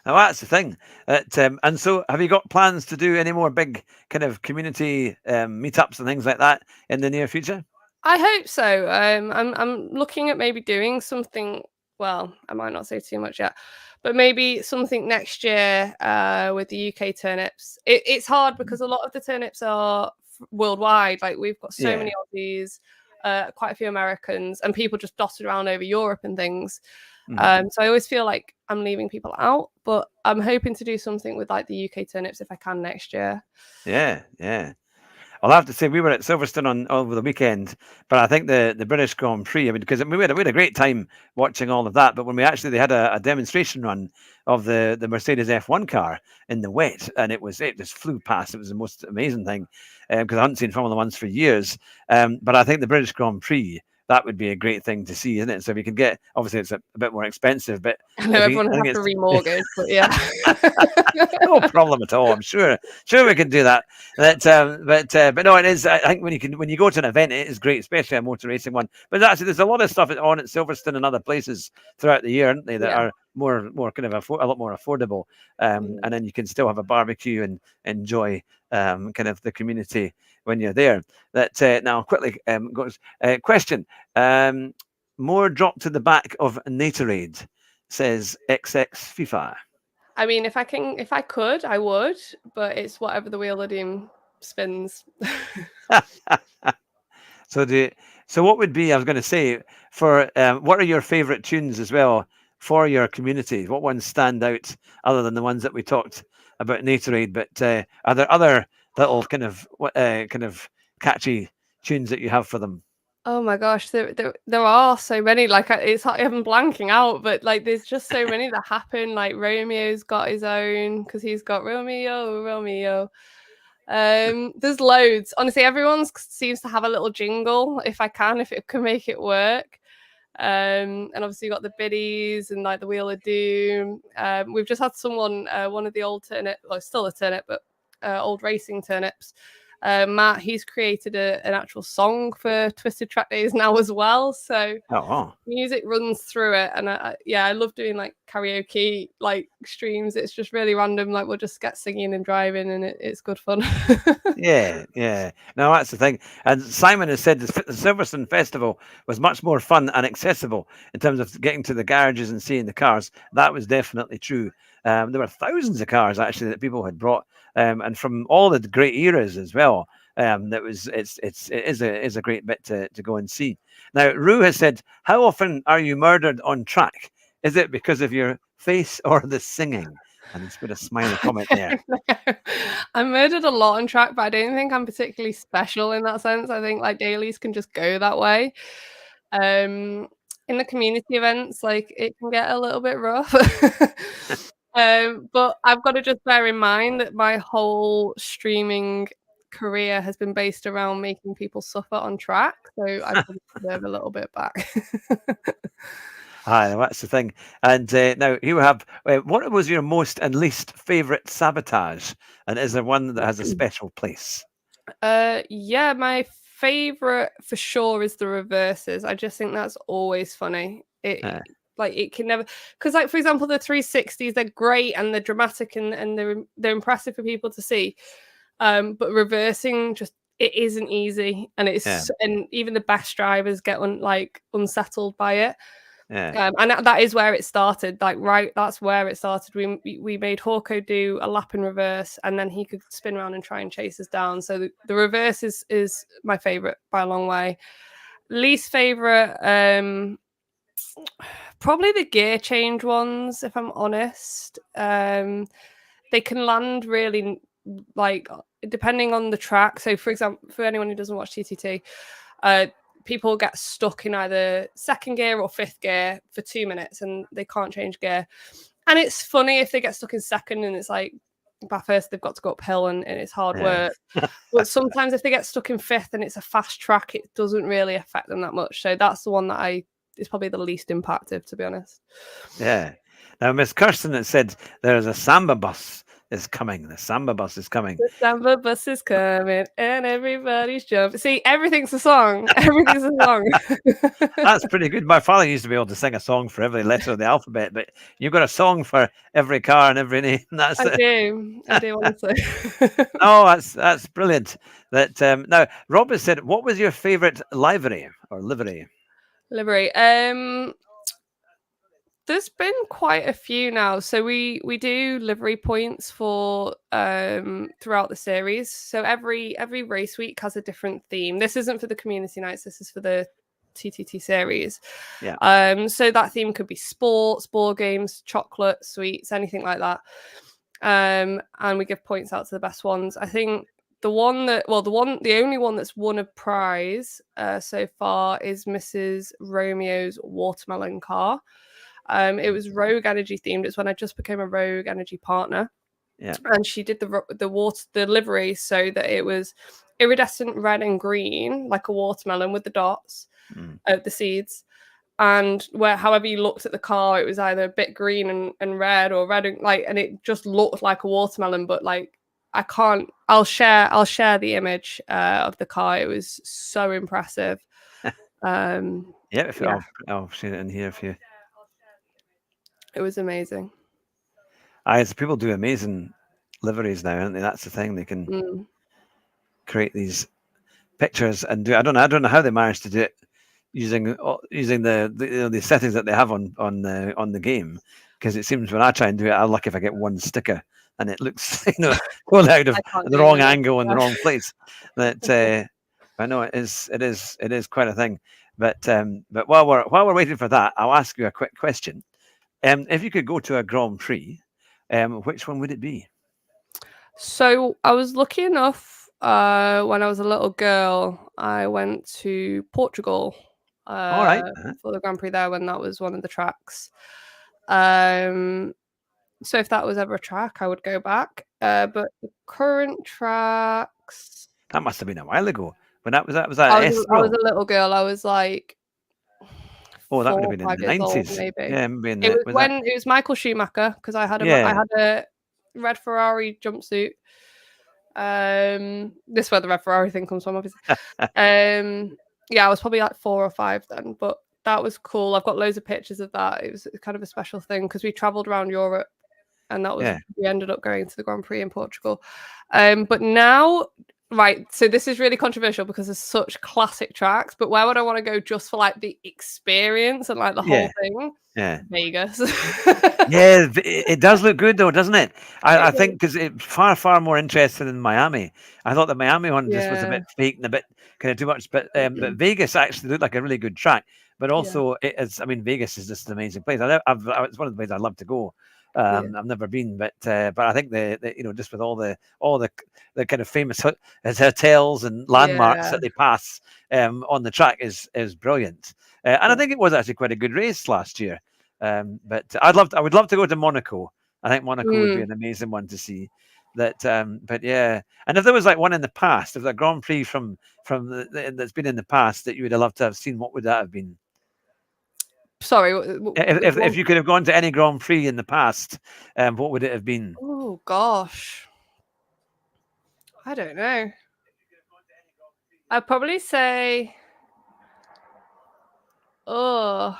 Now that's the thing. And so, have you got plans to do any more big kind of community meetups and things like that in the near future? I hope so. I'm looking at maybe doing something. Well, I might not say too much yet, but maybe something next year with the UK turnips. It's hard because a lot of the turnips are worldwide. Like we've got so many Aussies, quite a few Americans, and people just dotted around over Europe and things. So I always feel like I'm leaving people out, but I'm hoping to do something with like the UK turnips if I can next year. Yeah. I'll have to say we were at Silverstone over the weekend, but I think the British Grand Prix. I mean, because we had a great time watching all of that. But when they had a demonstration run of the Mercedes F1 car in the wet, and it just flew past. It was the most amazing thing because I hadn't seen Formula Ones for years. But I think the British Grand Prix, that would be a great thing to see, isn't it? So if you can get, obviously it's a bit more expensive, but I know everyone I think has to it's remortgage, but yeah. no problem at all. I'm sure we can do that. But no, it is. I think when you go to an event, it is great, especially a motor racing one. But actually, there's a lot of stuff on at Silverstone and other places throughout the year, aren't they? That Yeah. are more kind of a lot more affordable, and then you can still have a barbecue and enjoy kind of the community when you're there. That now quickly goes question. More drop to the back of Natorade, says XX FIFA. I mean, if I could, I would, but it's whatever the wheel of doom spins. So what would be? I was going to say for what are your favourite tunes as well for your community? What ones stand out other than the ones that we talked about Natorade? But are there other little kind of catchy tunes that you have for them? Oh my gosh, there are so many. Like it's I'm blanking out, but like there's just so many that happen. Like Romeo's got his own because he's got Romeo. There's loads. Honestly, everyone seems to have a little jingle. If it can make it work. And obviously you got the biddies and like the Wheel of Doom. We've just had someone, one of the old turnip, well, still a turnip, but old racing turnips. Matt, he's created an actual song for Twisted Track Days now as well. So music runs through it, and I love doing like karaoke like streams. It's just really random. Like we'll just get singing and driving, and it's good fun. Yeah. No, that's the thing. And Simon has said the Silverstone Festival was much more fun and accessible in terms of getting to the garages and seeing the cars. That was definitely true. There were thousands of cars actually that people had brought, and from all the great eras as well. It is a great bit to go and see. Now, Rue has said, "How often are you murdered on track? Is it because of your face or the singing?" And he's put a smiley comment there. I'm murdered a lot on track, but I don't think I'm particularly special in that sense. I think like dailies can just go that way. In the community events, like it can get a little bit rough. But I've got to just bear in mind that my whole streaming career has been based around making people suffer on track. So I probably deserve a little bit back. Hi, that's the thing. And now you have what was your most and least favourite sabotage? And is there one that has a special place? Yeah, my favorite for sure is the reverses. I just think that's always funny. Like it can never, because like for example the 360s, they're great and they're dramatic and they're impressive for people to see. But reversing just it isn't easy, and and even the best drivers get unsettled by it. And that is where it started. That's where it started. We made Hawko do a lap in reverse, and then he could spin around and try and chase us down. So the reverse is my favorite by a long way. Least favorite, probably the gear change ones. If I'm honest, they can land really like depending on the track. So for example, for anyone who doesn't watch TTT, people get stuck in either second gear or fifth gear for 2 minutes and they can't change gear. And it's funny if they get stuck in second and it's like, by first they've got to go uphill and it's hard work. But sometimes if they get stuck in fifth and it's a fast track, it doesn't really affect them that much. So that's the one that is probably the least impactive, to be honest. Yeah. Now, Miss Kirsten has said there's a samba bus is coming. The samba bus is coming. The samba bus is coming and everybody's jumping. See, everything's a song. Everything's a song. That's pretty good. My father used to be able to sing a song for every letter of the alphabet, but you've got a song for every car and every name. I do, honestly. Oh, that's brilliant. Now, Rob has said, what was your favourite livery or livery? Livery. There's been quite a few now. So we do livery points for throughout the series. So every race week has a different theme. This isn't for the community nights. This is for the TTT series. Yeah. So that theme could be sports, board games, chocolate, sweets, anything like that. And we give points out to the best ones. I think the only one that's won a prize so far is Mrs. Romeo's watermelon car. It was Rogue Energy themed. It's when I just became a Rogue Energy partner. Yeah. And she did the livery so that it was iridescent red and green, like a watermelon with the dots of the seeds. And however you looked at the car, it was either a bit green and red, or red and it just looked like a watermelon. But like, I'll share the image of the car. It was so impressive. I'll share it in here for you. It was amazing. So people do amazing liveries now, aren't they? That's the thing. They can create these pictures and do. I don't know how they managed to do it using the settings that they have on the game, because it seems when I try and do it, I'm lucky if I get one sticker and it looks pulled out of the wrong angle in the wrong place. That I know it is quite a thing. But while we're waiting for that, I'll ask you a quick question. If you could go to a Grand Prix, which one would it be? So I was lucky enough when I was a little girl, I went to Portugal All right. for the Grand Prix there when that was one of the tracks. So if that was ever a track, I would go back. But the current tracks, that must have been a while ago. When was that? I was a little girl. I was like, that would have been in the 90s. Maybe. Yeah, it was Michael Schumacher, because I had a red Ferrari jumpsuit. This is where the red Ferrari thing comes from, obviously. I was probably like 4 or 5 then, but that was cool. I've got loads of pictures of that. It was kind of a special thing because we traveled around Europe, and that was we ended up going to the Grand Prix in Portugal. But now, right, so this is really controversial because there's such classic tracks, but where would I want to go just for like the experience and like the whole thing? Yeah, Vegas. Yeah, it does look good though, doesn't it? I think because it's far more interesting than Miami. I thought the Miami one just was a bit fake and a bit kind of too much, but Vegas actually looked like a really good track. But also, it is. I mean, Vegas is just an amazing place. It's one of the places I'd love to go. I've never been, but I think the just with all the kind of famous hotels and landmarks that they pass on the track is brilliant. And I think it was actually quite a good race last year. But I would love to go to Monaco. I think Monaco would be an amazing one to see. But yeah, and if there was like one in the past, if a Grand Prix from that's been in the past that you would have loved to have seen, what would that have been? Sorry, if you could have gone to any Grand Prix in the past, what would it have been? Oh gosh, I don't know. I'd probably say, would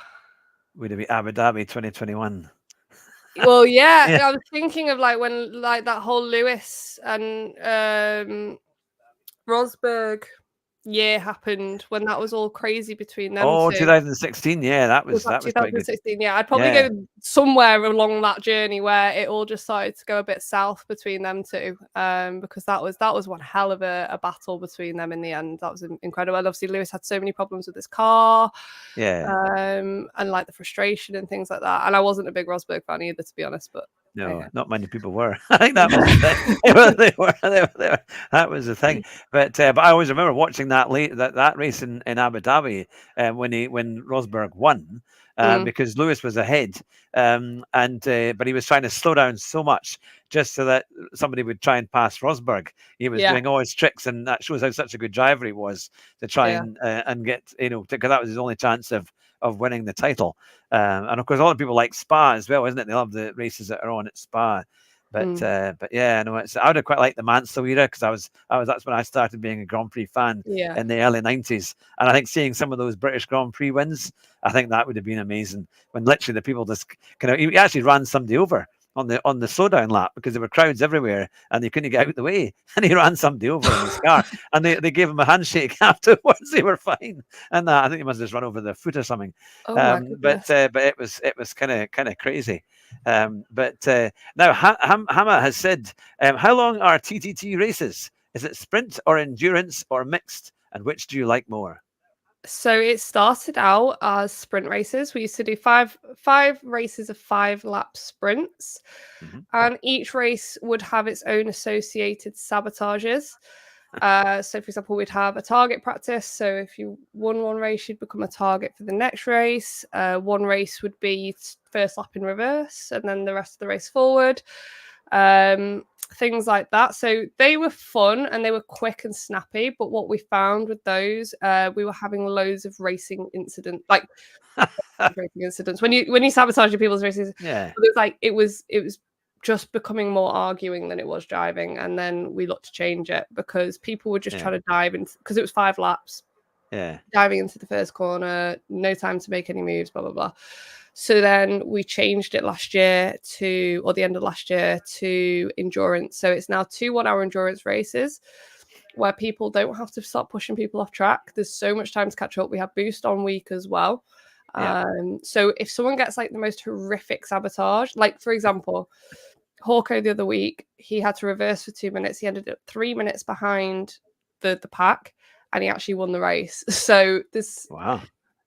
it be Abu Dhabi 2021? Well, yeah, I was thinking of like when like that whole Lewis and Rosberg year happened, when that was all crazy between them. 2016. Yeah, that was 2016. Yeah, I'd probably go somewhere along that journey where it all just started to go a bit south between them two, because that was one hell of a battle between them in the end. That was incredible. And obviously Lewis had so many problems with his car, and like the frustration and things like that. And I wasn't a big Rosberg fan either, to be honest, but no, not many people were. I think that was they were. That was the thing. But I always remember watching that race in Abu Dhabi when Rosberg won, because Lewis was ahead, but he was trying to slow down so much just so that somebody would try and pass Rosberg. He was doing all his tricks, and that shows how such a good driver he was to try and get because that was his only chance of winning the title. And of course, a lot of people like Spa as well, isn't it? They love the races that are on at Spa. But yeah, no, I would have quite liked the Mansell era because that's when I started being a Grand Prix fan in the early 90s. And I think seeing some of those British Grand Prix wins, I think that would have been amazing. When literally the people just he actually ran somebody over on the slowdown lap because there were crowds everywhere and they couldn't get out of the way, and he ran somebody over in his car, and they gave him a handshake afterwards. They were fine, and I think he must have just run over their foot or something. But it was kind of crazy. But now Hama has said, how long are TTT races? Is it sprint or endurance or mixed? And which do you like more? So it started out as sprint races. We used to do five races of 5-lap sprints, and each race would have its own associated sabotages. So, for example, we'd have a target practice. So, if you won one race, you'd become a target for the next race. One race would be first lap in reverse, and then the rest of the race forward. Things like that. So they were fun and they were quick and snappy. But what we found with those, we were having loads of racing incidents, like racing incidents. When you sabotage people's races, Yeah. it was just becoming more arguing than it was driving. And then we looked to change it because people were just trying to dive in, because it was 5 laps. Yeah. Diving into the first corner, no time to make any moves, blah, blah, blah. So then we changed it last year or the end of last year, to endurance. So it's now 2 1-hour endurance races where people don't have to start pushing people off track. There's so much time to catch up. We have boost on week as well. Yeah. So if someone gets like the most horrific sabotage, like for example, Hawko the other week, he had to reverse for 2 minutes. He ended up 3 minutes behind the pack, and he actually won the race. So Wow.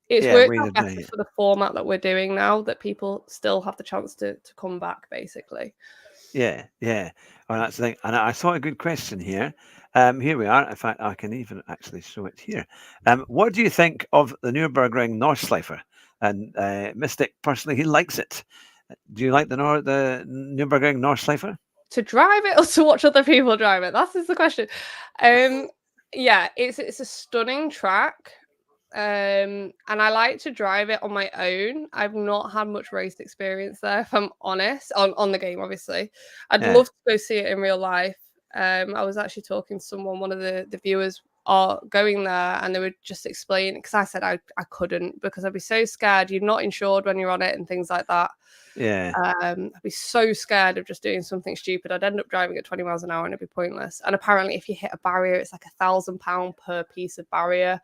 it's worked out better for the format that we're doing now, that people still have the chance to come back, basically. Yeah. Oh, that's the thing. And I saw a good question here. Here we are. In fact, I can even actually show it here. What do you think of the Nürburgring Nordschleife? And Mystic, personally, he likes it. Do you like the Nürburgring Nordschleife? To drive it or to watch other people drive it? That's the question. Yeah, it's a stunning track. And I like to drive it on my own. I've not had much race experience there, if I'm honest, on the game, obviously. I'd love to go see it in real life. I was actually talking to someone, one of the viewers are going there, and they were just explaining, because I said I couldn't, because I'd be so scared. You're not insured when you're on it and things like that. Yeah. I'd be so scared of just doing something stupid. I'd end up driving at 20 miles an hour and it'd be pointless. And apparently if you hit a barrier, it's like £1,000 per piece of barrier.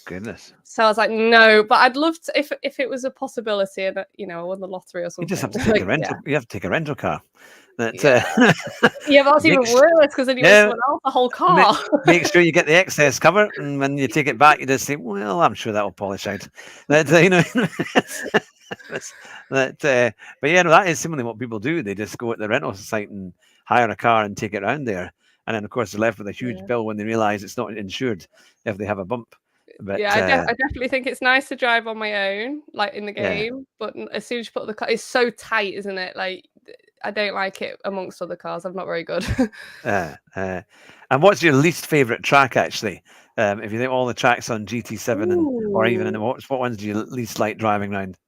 Goodness. So I was like, no, but I'd love to, if it was a possibility, and I won the lottery or something. You just have to take a rental. You have to take a rental car. But that's even worse, because then you owe someone else the whole car. Make sure you get the excess cover, and when you take it back, you just say, "Well, I'm sure that will polish out." But that is similarly what people do. They just go at the rental site and hire a car and take it around there, and then of course they're left with a huge bill when they realise it's not insured if they have a bump. But I definitely think it's nice to drive on my own, like in the game. But as soon as you put the car, it's so tight, isn't it? Like, I don't like it amongst other cars. I'm not very good. And what's your least favourite track, actually? If you think all the tracks on GT7 or even in the what ones do you least like driving around?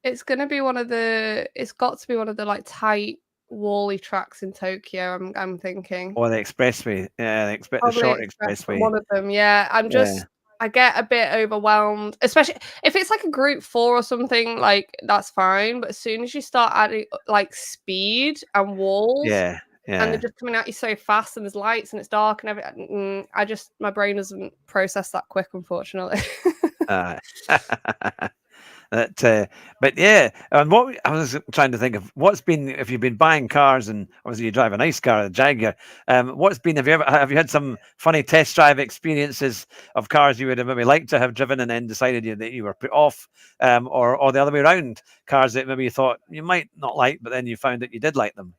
It's gonna be it's got to be one of the like tight wally tracks in Tokyo. I'm thinking. Or the expressway, the short expressway. One of them, yeah. I get a bit overwhelmed, especially if it's like a group 4 or something. Like, that's fine, but as soon as you start adding like speed and walls, and they're just coming at you so fast, and there's lights and it's dark and everything, my brain doesn't process that quick, unfortunately. But yeah, and what I was trying to think of, if you've been buying cars, and obviously you drive a nice car, a Jaguar. Have you had some funny test drive experiences of cars you would have maybe liked to have driven and then decided that you were put off, or the other way around, cars that maybe you thought you might not like, but then you found that you did like them?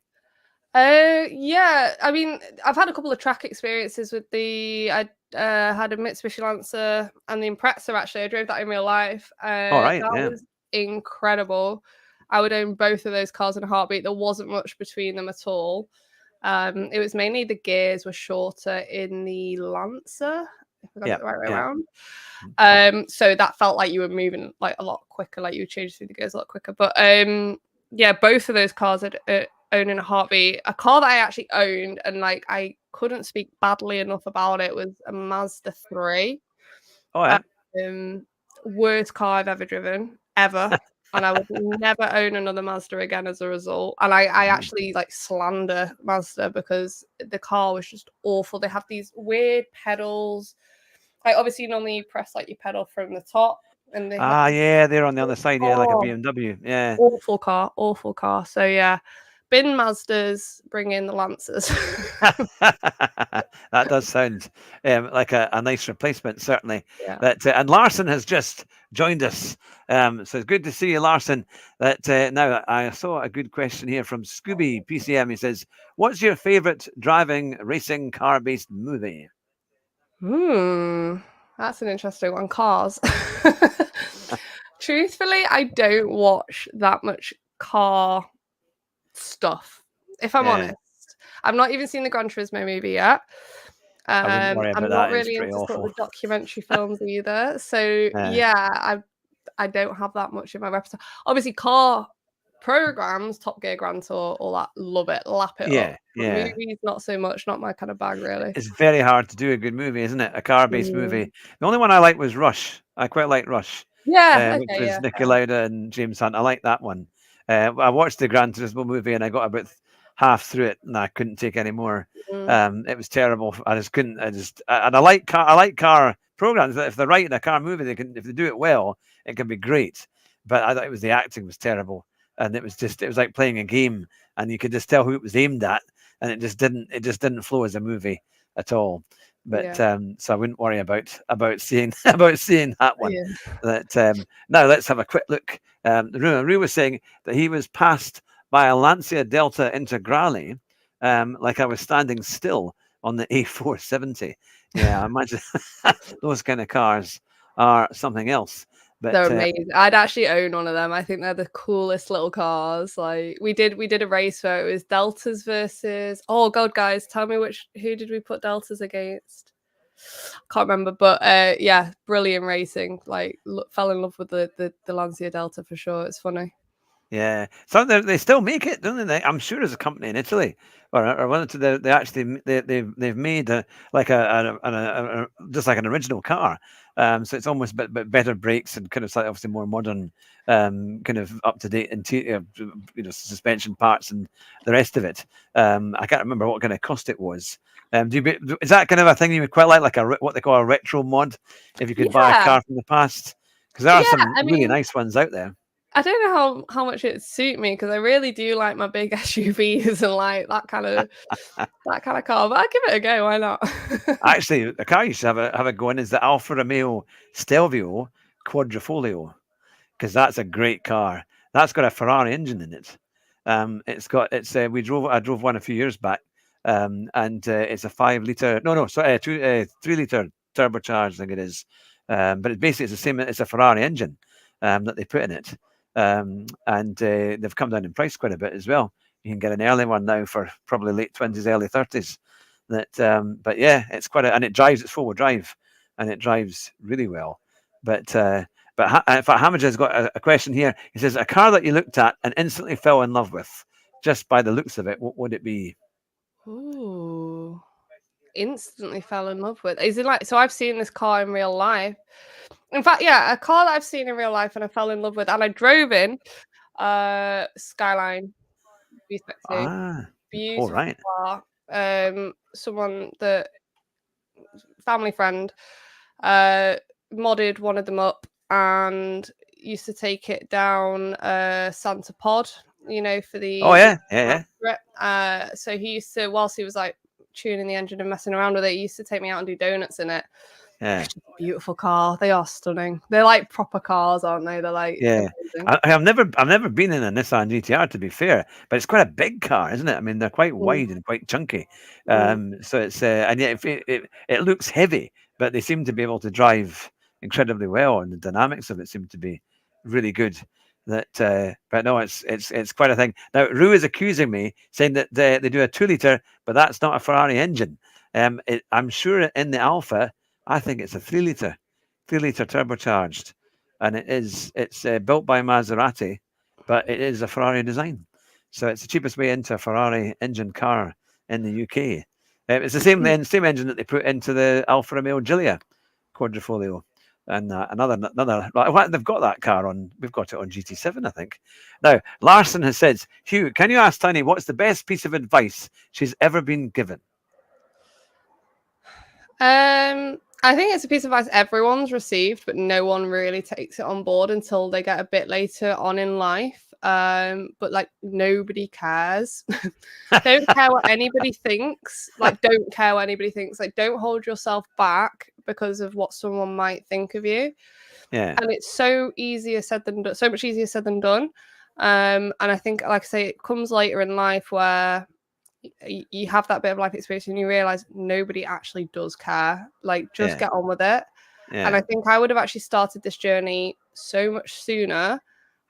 Yeah. I mean, I've had a couple of track experiences with I had a Mitsubishi Lancer and the Impreza, actually. I drove that in real life. That was incredible. I would own both of those cars in a heartbeat. There wasn't much between them at all. It was mainly the gears were shorter in the Lancer, if I got it the right way around. So that felt like you were moving like a lot quicker, like you would change through the gears a lot quicker. But both of those cars I'd own in a heartbeat. A car that I actually owned and like I couldn't speak badly enough about it was a Mazda 3. Worst car I've ever driven, ever. And I would never own another Mazda again as a result. And I actually like slander Mazda because the car was just awful. They have these weird pedals. Like, obviously normally you press like your pedal from the top, and they're on the other side, like a BMW. Awful car. So yeah, bin Mazdas, bring in the Lancers. That does sound like a nice replacement, certainly. Yeah. And Larson has just joined us. So it's good to see you, Larson. Now, I saw a good question here from Scooby PCM. He says, what's your favourite driving, racing, car-based movie? That's an interesting one. Cars. Truthfully, I don't watch that much car stuff, if I'm honest. I've not even seen the Gran Turismo movie yet. I wouldn't worry about I'm that. not It's really pretty into sort of awful. the documentary films either. So yeah, I don't have that much in my repertoire. Obviously, car programs, Top Gear, Grand Tour, all that, love it, lap it up. But movies, not so much, not my kind of bag, really. It's very hard to do a good movie, isn't it? A car-based movie. The only one I like was Rush. I quite like Rush. Yeah, which was Niki Lauda and James Hunt. I like that one. I watched the Gran Turismo movie and I got about half through it and I couldn't take any more. It was terrible. I just couldn't. And I like car programs. If they're writing a car movie, if they do it well, it can be great. But I thought the acting was terrible, and it was like playing a game, and you could just tell who it was aimed at, and it just didn't flow as a movie at all. But so I wouldn't worry about seeing that one. Now let's have a quick look. Rue was saying that he was passed by a Lancia Delta Integrale, like I was standing still on the A470. Yeah, I imagine those kind of cars are something else. But they're amazing. I'd actually own one of them. I think they're the coolest little cars. Like we did a race where it was Deltas versus, oh god, guys, tell me who did we put Deltas against? Can't remember, but yeah, brilliant racing. Like fell in love with the Lancia Delta for sure. It's funny. Yeah, so they still make it, don't they? I'm sure there's a company in Italy, or one of they actually they've made like just like an original car. So it's almost but better brakes and kind of slightly obviously more modern, kind of up to date interior, suspension parts and the rest of it. I can't remember what kind of cost it was. Is that kind of a thing you would quite like what they call a retro mod? If you could buy a car from the past, because there are some really nice ones out there. I don't know how much it suit me because I really do like my big SUVs and like that kind of car. But I'd give it a go. Why not? Actually, a car you should have a go in is the Alfa Romeo Stelvio Quadrifoglio, because that's a great car. That's got a Ferrari engine in it. I drove one a few years back, and it's a 5-liter. No, sorry, 3-liter turbocharged. I think it is, but it's the same. It's a Ferrari engine that they put in it. And they've come down in price quite a bit as well. You can get an early one now for probably late 20s, early 30s. But yeah, it's and it drives. It's 4-wheel drive, and it drives really well. In fact, Hamid has got a question here. He says, a car that you looked at and instantly fell in love with, just by the looks of it, what would it be? Ooh, instantly fell in love with. Is it like, so I've seen this car in real life. In fact, yeah, a car that I've seen in real life and I fell in love with, and I drove in Skyline V62. Beautiful car. Someone that family friend modded one of them up and used to take it down Santa Pod, for the so he used to, whilst he was like tuning the engine and messing around with it, he used to take me out and do donuts in it. Yeah, beautiful car. They are stunning. They're like proper cars, aren't they? They're like I've never been in a Nissan GTR, to be fair, but it's quite a big car, isn't it? I mean, they're quite wide and quite chunky. So it's and yet it looks heavy, but they seem to be able to drive incredibly well, and the dynamics of it seem to be really good. But no, it's quite a thing. Now, Rue is accusing me, saying that they do a 2-liter, but that's not a Ferrari engine. I'm sure in the Alpha, I think it's a 3-liter turbocharged, and it's built by Maserati, but it is a Ferrari design. So it's the cheapest way into a Ferrari engine car in the UK. It's the same engine that they put into the Alfa Romeo Giulia Quadrifoglio. And they've got that car on. We've got it on GT7, I think. Now, Larson has said, Hugh, can you ask Tiny what's the best piece of advice she's ever been given? I think it's a piece of advice everyone's received, but no one really takes it on board until they get a bit later on in life. but like nobody cares. Don't care what anybody thinks. Like, don't care what anybody thinks. Like, don't hold yourself back because of what someone might think of you. Yeah. And it's so easier said than done, so much easier said than done. And I think, like I say, it comes later in life where you have that bit of life experience and you realize nobody actually does care. Like, just get on with it. And I think I would have actually started this journey so much sooner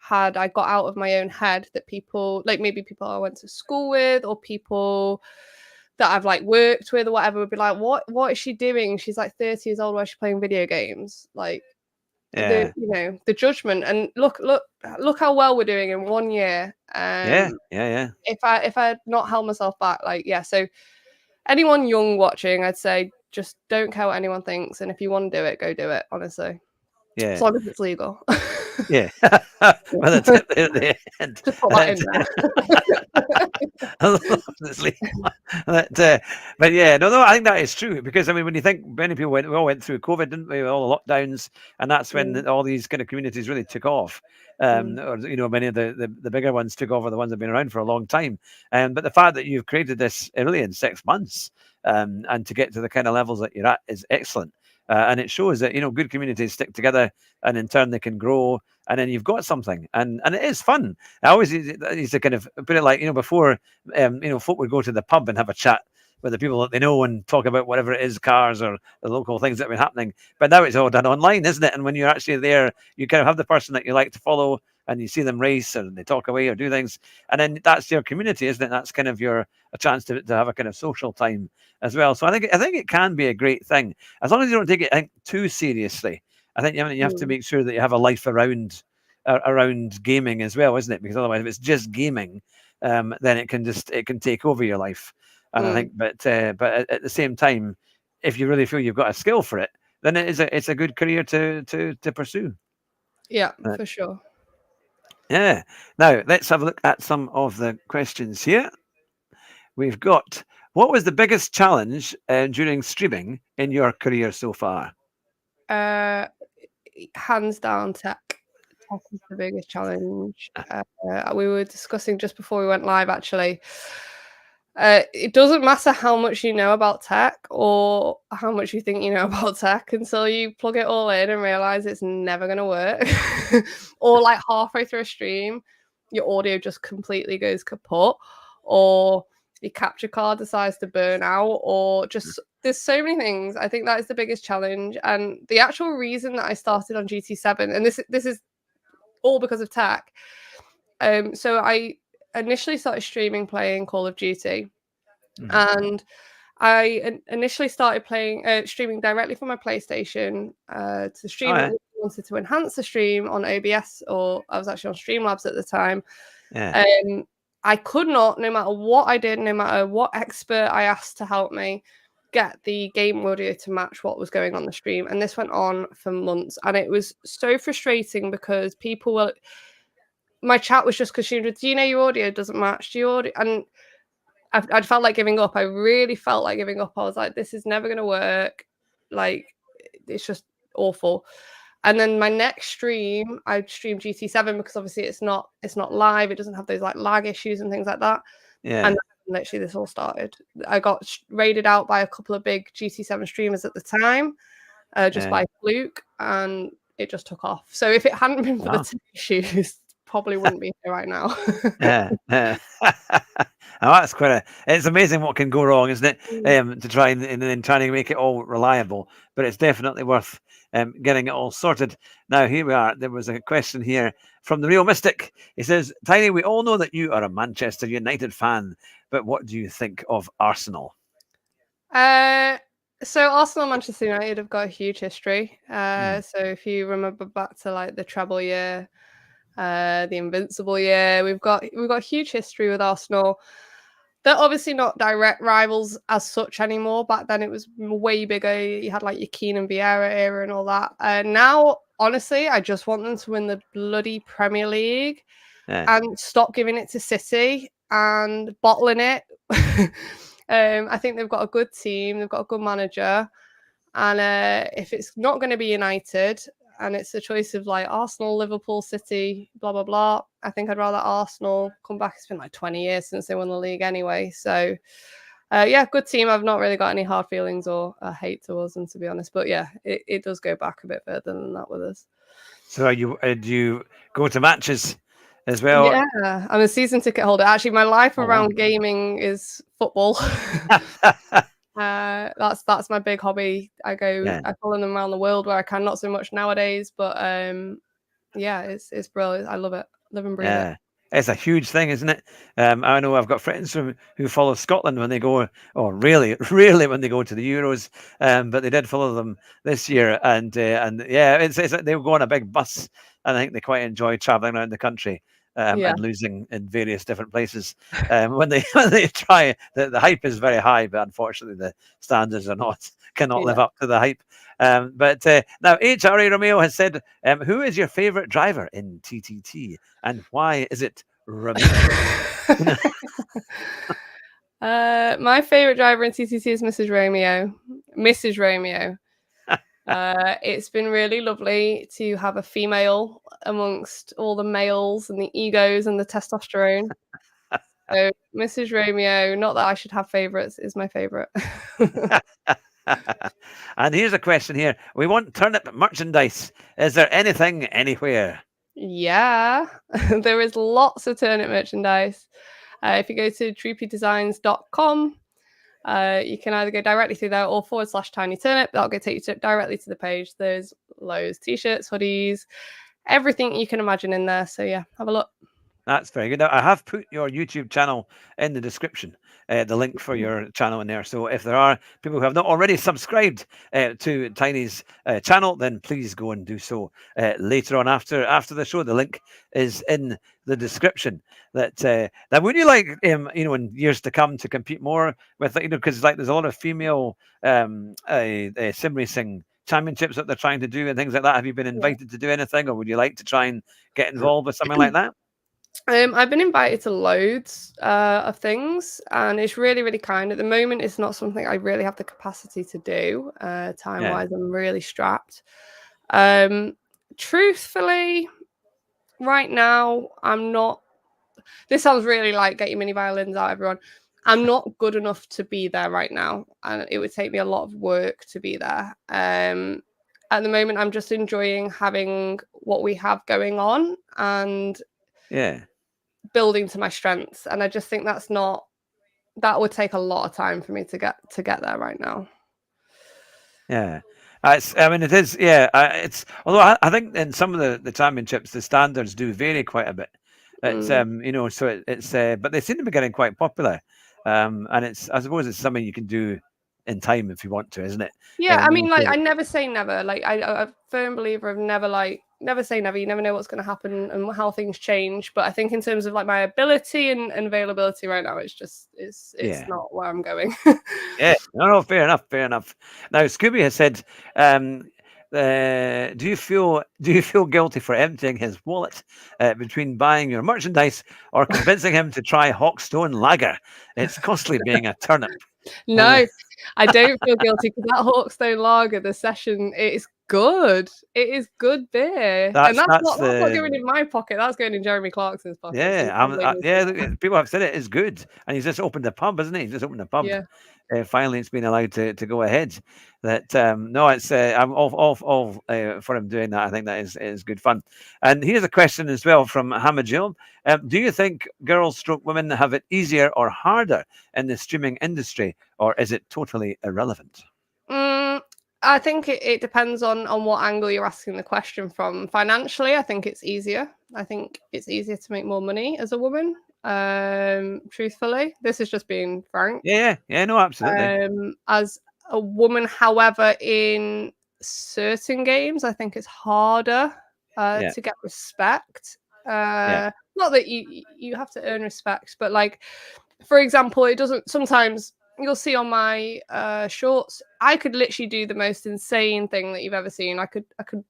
had I got out of my own head that people, like maybe people I went to school with or people that I've like worked with or whatever, would be like, what is she doing? She's like 30 years old, why is she playing video games? Like, the judgment. And look how well we're doing in 1 year. If I had not held myself back, like, so anyone young watching, I'd say just don't care what anyone thinks, and if you want to do it, go do it, honestly. As long as it's legal. Well, that's it at the end. Just put that in there. Honestly. But yeah, no, I think that is true, because I mean, when you think, many people we all went through COVID, didn't we? All the lockdowns, and that's when all these kind of communities really took off. Or many of the bigger ones took over, the ones that have been around for a long time. But the fact that you've created this really in 6 months, and to get to the kind of levels that you're at is excellent. And it shows that good communities stick together, and in turn they can grow, and then you've got something, and it is fun. I always used to kind of put it like, before, folk would go to the pub and have a chat with the people that they know and talk about whatever it is, cars or the local things that have been happening. But now it's all done online, isn't it? And when you're actually there, you kind of have the person that you like to follow, and you see them race and they talk away or do things, and then that's your community, isn't it? That's kind of a chance to have a kind of social time as well. So I think it can be a great thing, as long as you don't take it too seriously. I think you have to make sure that you have a life around gaming as well, isn't it? Because otherwise, if it's just gaming, then it can take over your life. And I think, but at the same time, if you really feel you've got a skill for it, then it's a good career to pursue. Yeah, for sure. Yeah. Now let's have a look at some of the questions here. We've got, what was the biggest challenge during streaming in your career so far? Hands down, tech. Tech is the biggest challenge. We were discussing just before we went live, actually. It doesn't matter how much you know about tech or how much you think you know about tech until you plug it all in and realize it's never going to work. Or like halfway through a stream, your audio just completely goes kaput, or your capture card decides to burn out, or just there's so many things. I think that is the biggest challenge. And the actual reason that I started on GT7, and this is all because of tech. So I initially started streaming playing Call of Duty, and I initially started streaming directly from my PlayStation to stream. I wanted to enhance the stream on OBS, or I was actually on Streamlabs at the time. I could not, no matter what I did, no matter what expert I asked to help me, get the game audio to match what was going on the stream. And this went on for months, and it was so frustrating because people were, my chat was just consumed with, do you know your audio doesn't match? Do your audio? And I felt like giving up. I really felt like giving up. I was like, this is never going to work. Like, it's just awful. And then my next stream, I streamed GT7 because obviously it's not live. It doesn't have those like lag issues and things like that. And literally this all started. I got raided out by a couple of big GT7 streamers at the time, just by fluke, and it just took off. So if it hadn't been for the tech issues, probably wouldn't be here right now. Oh, that's it's amazing what can go wrong, isn't it? To try and then trying to make it all reliable, but it's definitely worth getting it all sorted. Now here we are. There was a question here from the Real Mystic. He says, Tiny, we all know that you are a Manchester United fan, but what do you think of Arsenal? So Arsenal and Manchester United have got a huge history. So if you remember back to like the treble year, the invincible year, we've got a huge history with Arsenal. They're obviously not direct rivals as such anymore. Back then it was way bigger. You had like your Keane and Vieira era and all that. Now, honestly, I just want them to win the bloody Premier League and stop giving it to City and bottling it. I think they've got a good team. They've got a good manager. And if it's not going to be United, and it's a choice of like Arsenal, Liverpool, City, blah blah blah. I think I'd rather Arsenal come back. It's been like 20 years since they won the league anyway, so yeah, good team. I've not really got any hard feelings or hate towards them, to be honest. But yeah, it does go back a bit further than that with us. So do you go to matches as well? Yeah, I'm a season ticket holder. Actually, my life around gaming is football. That's my big hobby. I follow them around the world where I can, not so much nowadays, but yeah, it's brilliant. I love it. Live and breathe it. It's a huge thing, isn't it? I know I've got friends who follow Scotland when they go, or really when they go to the Euros. But they did follow them this year, and yeah, it's they go on a big bus, and I think they quite enjoy traveling around the country. And losing in various different places. When they try, the hype is very high, but unfortunately the standards cannot live up to the hype. But now HRA Romeo has said, who is your favourite driver in TTT and why is it Romeo? My favourite driver in TTT is Mrs. Romeo. It's been really lovely to have a female amongst all the males and the egos and the testosterone. So Mrs. Romeo, not that I should have favourites, is my favourite. And here's a question here. We want turnip merchandise. Is there anything anywhere? Yeah, there is lots of turnip merchandise. If you go to troopydesigns.com, you can either go directly through there or /Tiny Turnip. That'll take you directly to the page. There's loads, t-shirts, hoodies, everything you can imagine in there. So yeah, have a look. That's very good. Now, I have put your YouTube channel in the description, the link for your channel in there. So if there are people who have not already subscribed to Tiny's channel, then please go and do so later on after the show. The link is in the description. Now, would you like, in years to come, to compete more with, because there's a lot of female sim racing championships that they're trying to do and things like that. Have you been invited to do anything, or would you like to try and get involved with something like that? I've been invited to loads of things, and it's really, really kind. At the moment, it's not something I really have the capacity to do. Time-wise, I'm really strapped. Truthfully, right now, I'm not. This sounds really like get your mini violins out, everyone. I'm not good enough to be there right now, and it would take me a lot of work to be there. At the moment, I'm just enjoying having what we have going on and building to my strengths. And I just think that would take a lot of time for me to get there right now. Yeah. It is. Yeah. It's although I think in some of the championships the standards do vary quite a bit. It's so it's but they seem to be getting quite popular. And I suppose it's something you can do in time if you want to, isn't it? Yeah, I mean, I never say never. Like I'm a firm believer of never say never. You never know what's going to happen and how things change. But I think in terms of my ability and availability right now, it's not where I'm going. Yeah, no, fair enough. Now, Scooby has said, do you feel guilty for emptying his wallet between buying your merchandise or convincing him to try Hawkstone Lager? It's costly being a turnip. No, I don't feel guilty because that Hawkstone Lager, the session, it's good. It is good beer, that's not going in my pocket. That's going in Jeremy Clarkson's pocket. Yeah, people have said it is good, and he's just opened a pub, isn't he? He's just opened a pub. Yeah. Finally, it's been allowed to go ahead. No, it's I'm all for him doing that. I think that is good fun. And here's a question as well from Hamajil. Do you think girls/women have it easier or harder in the streaming industry, or is it totally irrelevant? I think it depends on what angle you're asking the question from. Financially, I think it's easier. I think it's easier to make more money as a woman. Truthfully, this is just being frank. Yeah, no, absolutely. As a woman, however, in certain games, I think it's harder to get respect. Not that you have to earn respect, but for example, it doesn't sometimes. You'll see on my shorts, I could literally do the most insane thing that you've ever seen. I could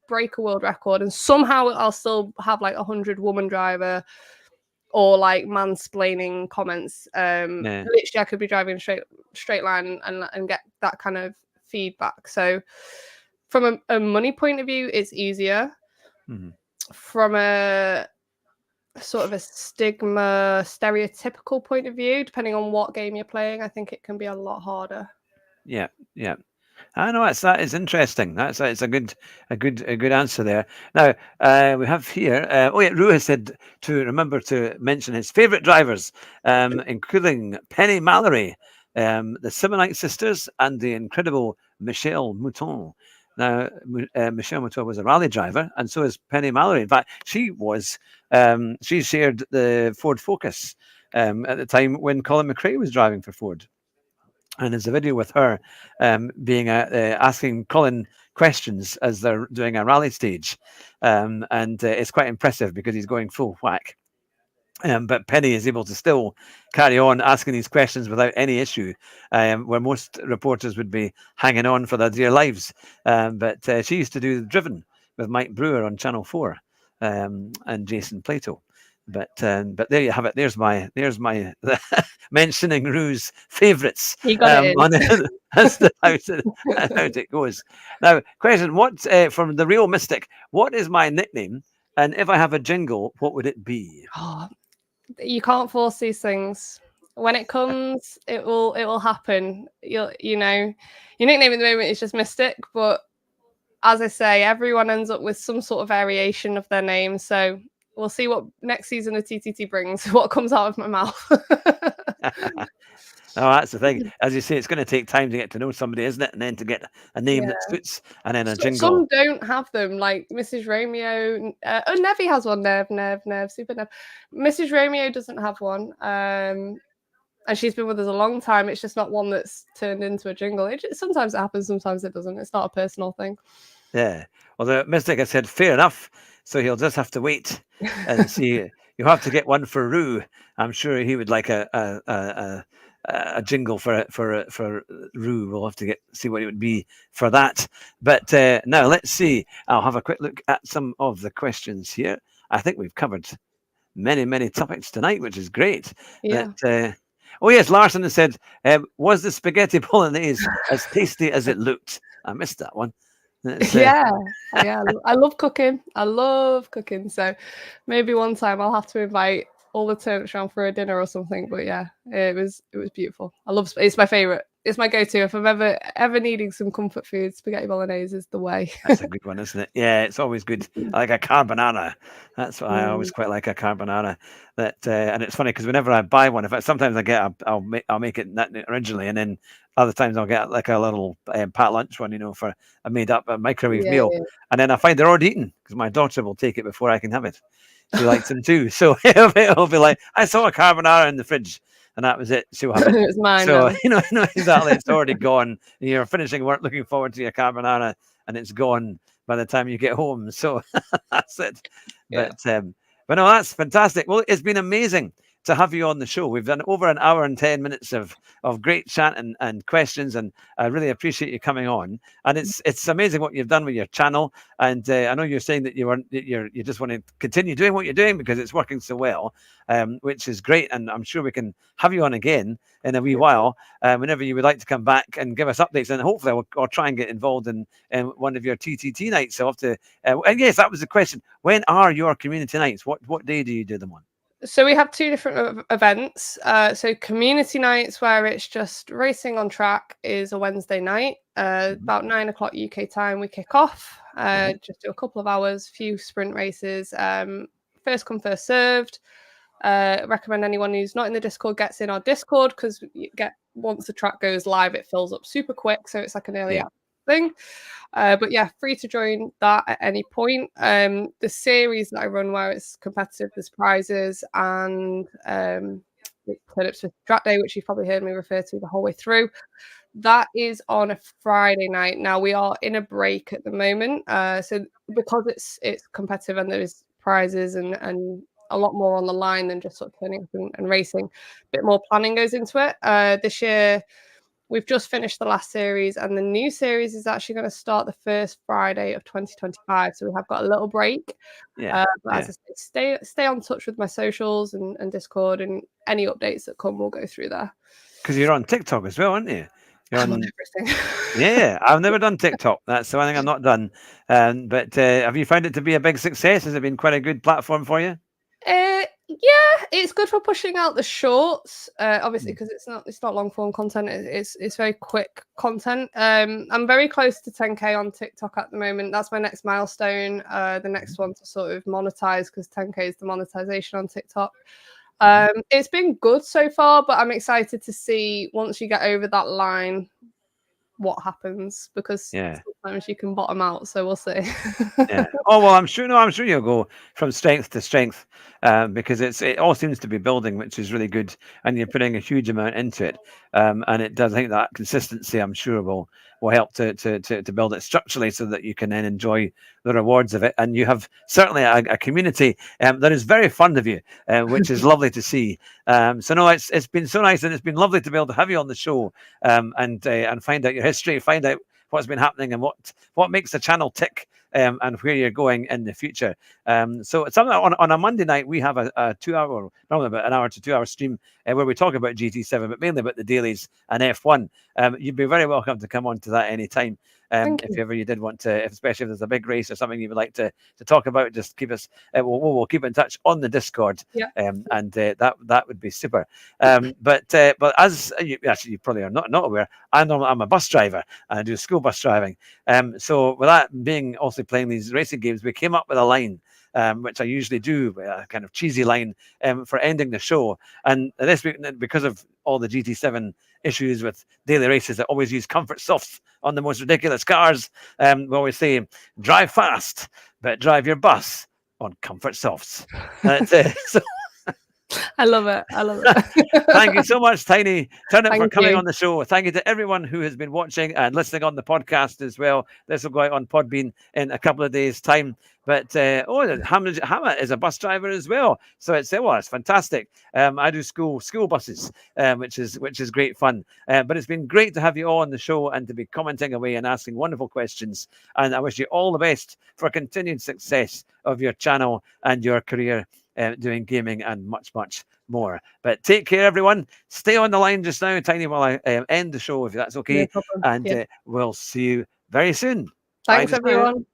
break a world record, and somehow I'll still have 100 woman driver or mansplaining comments. Literally, I could be driving a straight line and get that kind of feedback. So From a money point of view, it's easier. Mhm. From a sort of a stigma, stereotypical point of view, depending on what game you're playing, I think it can be a lot harder. Yeah, yeah. I know that is interesting. It's a good answer there. Now we have here. Oh yeah, Rue has said to remember to mention his favourite drivers, including Penny Mallory, the Simonite sisters, and the incredible Michelle Mouton. Now Michelle Mouton was a rally driver, and so is Penny Mallory. In fact, she shared the Ford Focus at the time when Colin McRae was driving for Ford. And there's a video with her being asking Colin questions as they're doing a rally stage, and it's quite impressive because he's going full whack. But Penny is able to still carry on asking these questions without any issue, where most reporters would be hanging on for their dear lives. But she used to do Driven with Mike Brewer on Channel 4 and Jason Plato. But there you have it. There's my mentioning Rue's favourites You got it in. as to how it goes. Now, question: What from the Real Mystic? What is my nickname? And if I have a jingle, what would it be? Oh, you can't force these things. When it comes, it will happen. Your nickname at the moment is just Mystic, but as I say, everyone ends up with some sort of variation of their name. So we'll see what next season of TTT brings, what comes out of my mouth. Oh, that's the thing. As you say, it's going to take time to get to know somebody, isn't it? And then to get a name that suits, and then a jingle. Some don't have them, like Mrs. Romeo. Nevi has one. Nev, Super Nev. Mrs. Romeo doesn't have one. And she's been with us a long time. It's just not one that's turned into a jingle. Sometimes it happens, sometimes it doesn't. It's not a personal thing. Yeah. Well, the Mystic has said, fair enough. So he'll just have to wait and see. You'll have to get one for Rue. I'm sure he would like a jingle for Rue. We'll have to see what it would be for that. But now let's see. I'll have a quick look at some of the questions here. I think we've covered many topics tonight, which is great. Yeah. Oh yes, Larson has said, was the spaghetti bolognese as tasty as it looked? I missed that one. Yeah. I love cooking. So maybe one time I'll have to invite all the turnips around for a dinner or something. But yeah, it was beautiful. It's my favorite. It's my go-to if I'm ever needing some comfort food. Spaghetti bolognese is the way. That's a good one, isn't it? Yeah, it's always good. I like a carbonara. That's what I always quite like, a carbonara. And it's funny because whenever I buy one, sometimes I get I'll make it originally, and then other times I'll get like a little pat lunch one, for a made up microwave meal, and then I find they're already eaten because my daughter will take it before I can have it. She likes them too, so it'll be like, I saw a carbonara in the fridge. And that was it. She'll have it. It was mine. So exactly. It's already gone. You're finishing work, looking forward to your carbonara, and it's gone by the time you get home. So that's it. Yeah. But no, that's fantastic. Well, it's been amazing to have you on the show. We've done over an hour and 10 minutes of great chat and questions, and I really appreciate you coming on. And it's amazing what you've done with your channel. And I know you're saying that you just want to continue doing what you're doing because it's working so well, which is great. And I'm sure we can have you on again in a wee while, whenever you would like to come back and give us updates. And hopefully I'll try and get involved in one of your TTT nights. So I'll have to. And yes, that was the question. When are your community nights? What day do you do them on? So we have two different events. So community nights, where it's just racing on track, is a Wednesday night. About 9 o'clock UK time, we kick off. Just do a couple of hours, few sprint races. First come, first served. Recommend anyone who's not in the Discord gets in our Discord, because once the track goes live, it fills up super quick. So it's like an early thing. But yeah, free to join that at any point. The series that I run, where it's competitive, there's prizes, and turnips for track day, which you've probably heard me refer to the whole way through. That is on a Friday night. Now we are in a break at the moment, so because it's competitive and there's prizes and a lot more on the line than just sort of turning up and racing, a bit more planning goes into it. This year we've just finished the last series, and the new series is actually going to start the first Friday of 2025. So we have got a little break. But as I say, stay on touch with my socials and Discord, and any updates that come, we'll go through there. Because you're on TikTok as well, aren't you? You're I'm on on. everything. Yeah, I've never done TikTok. That's the one thing I've not done. But have you found it to be a big success? Has it been quite a good platform for you? Yeah, it's good for pushing out the shorts. Obviously, Mm. because it's not long form content. It's very quick content. I'm very close to 10K on TikTok at the moment. That's my next milestone. The next one to sort of monetize, because 10K is the monetization on TikTok. It's been good so far, but I'm excited to see once you get over that line what happens, because Yeah. sometimes you can bottom out. So we'll see. Yeah. Oh well, I'm sure. No, I'm sure you'll go from strength to strength, because it all seems to be building, which is really good, and you're putting a huge amount into it, and it does. I think that consistency, I'm sure, will help to build it structurally, so that you can then enjoy the rewards of it. And you have certainly a community that is very fond of you, which is lovely to see. So no, it's been so nice, and it's been lovely to be able to have you on the show, and find out your history, find out what's been happening, and what makes the channel tick, and where you're going in the future. So it's something on a Monday night, we have a 2 hour, normally about an hour to 2 hour stream, where we talk about GT7, but mainly about the dailies and F1. You'd be very welcome to come on to that anytime. Thank If you. ever you did want to, especially if there's a big race or something you would like to talk about, just keep us. We'll keep in touch on the Discord, Yeah. and that would be super. But as you actually, you probably are not aware, I'm a bus driver, and I do school bus driving. So with that being also playing these racing games, we came up with a line, which I usually do, a kind of cheesy line, for ending the show. And this week, because of all the GT7 issues with daily races that always use comfort softs on the most ridiculous cars, we always say, drive fast, but drive your bus on comfort softs. So I love it. I love it. thank you so much, Tiny Turnip, for Thank coming you. on the show. Thank you to everyone who has been watching and listening on the podcast as well. This will go out on Podbean in a couple of days' time. But Hamlet is a bus driver as well, so it's fantastic. I do school buses, which is great fun. But it's been great to have you all on the show and to be commenting away and asking wonderful questions. And I wish you all the best for continued success of your channel and your career, doing gaming and much more. But take care, everyone. Stay on the line just now, Tiny, while I end the show, if that's No okay. problem. And Yeah. we'll see you very soon. Bye Thanks, just now. everyone.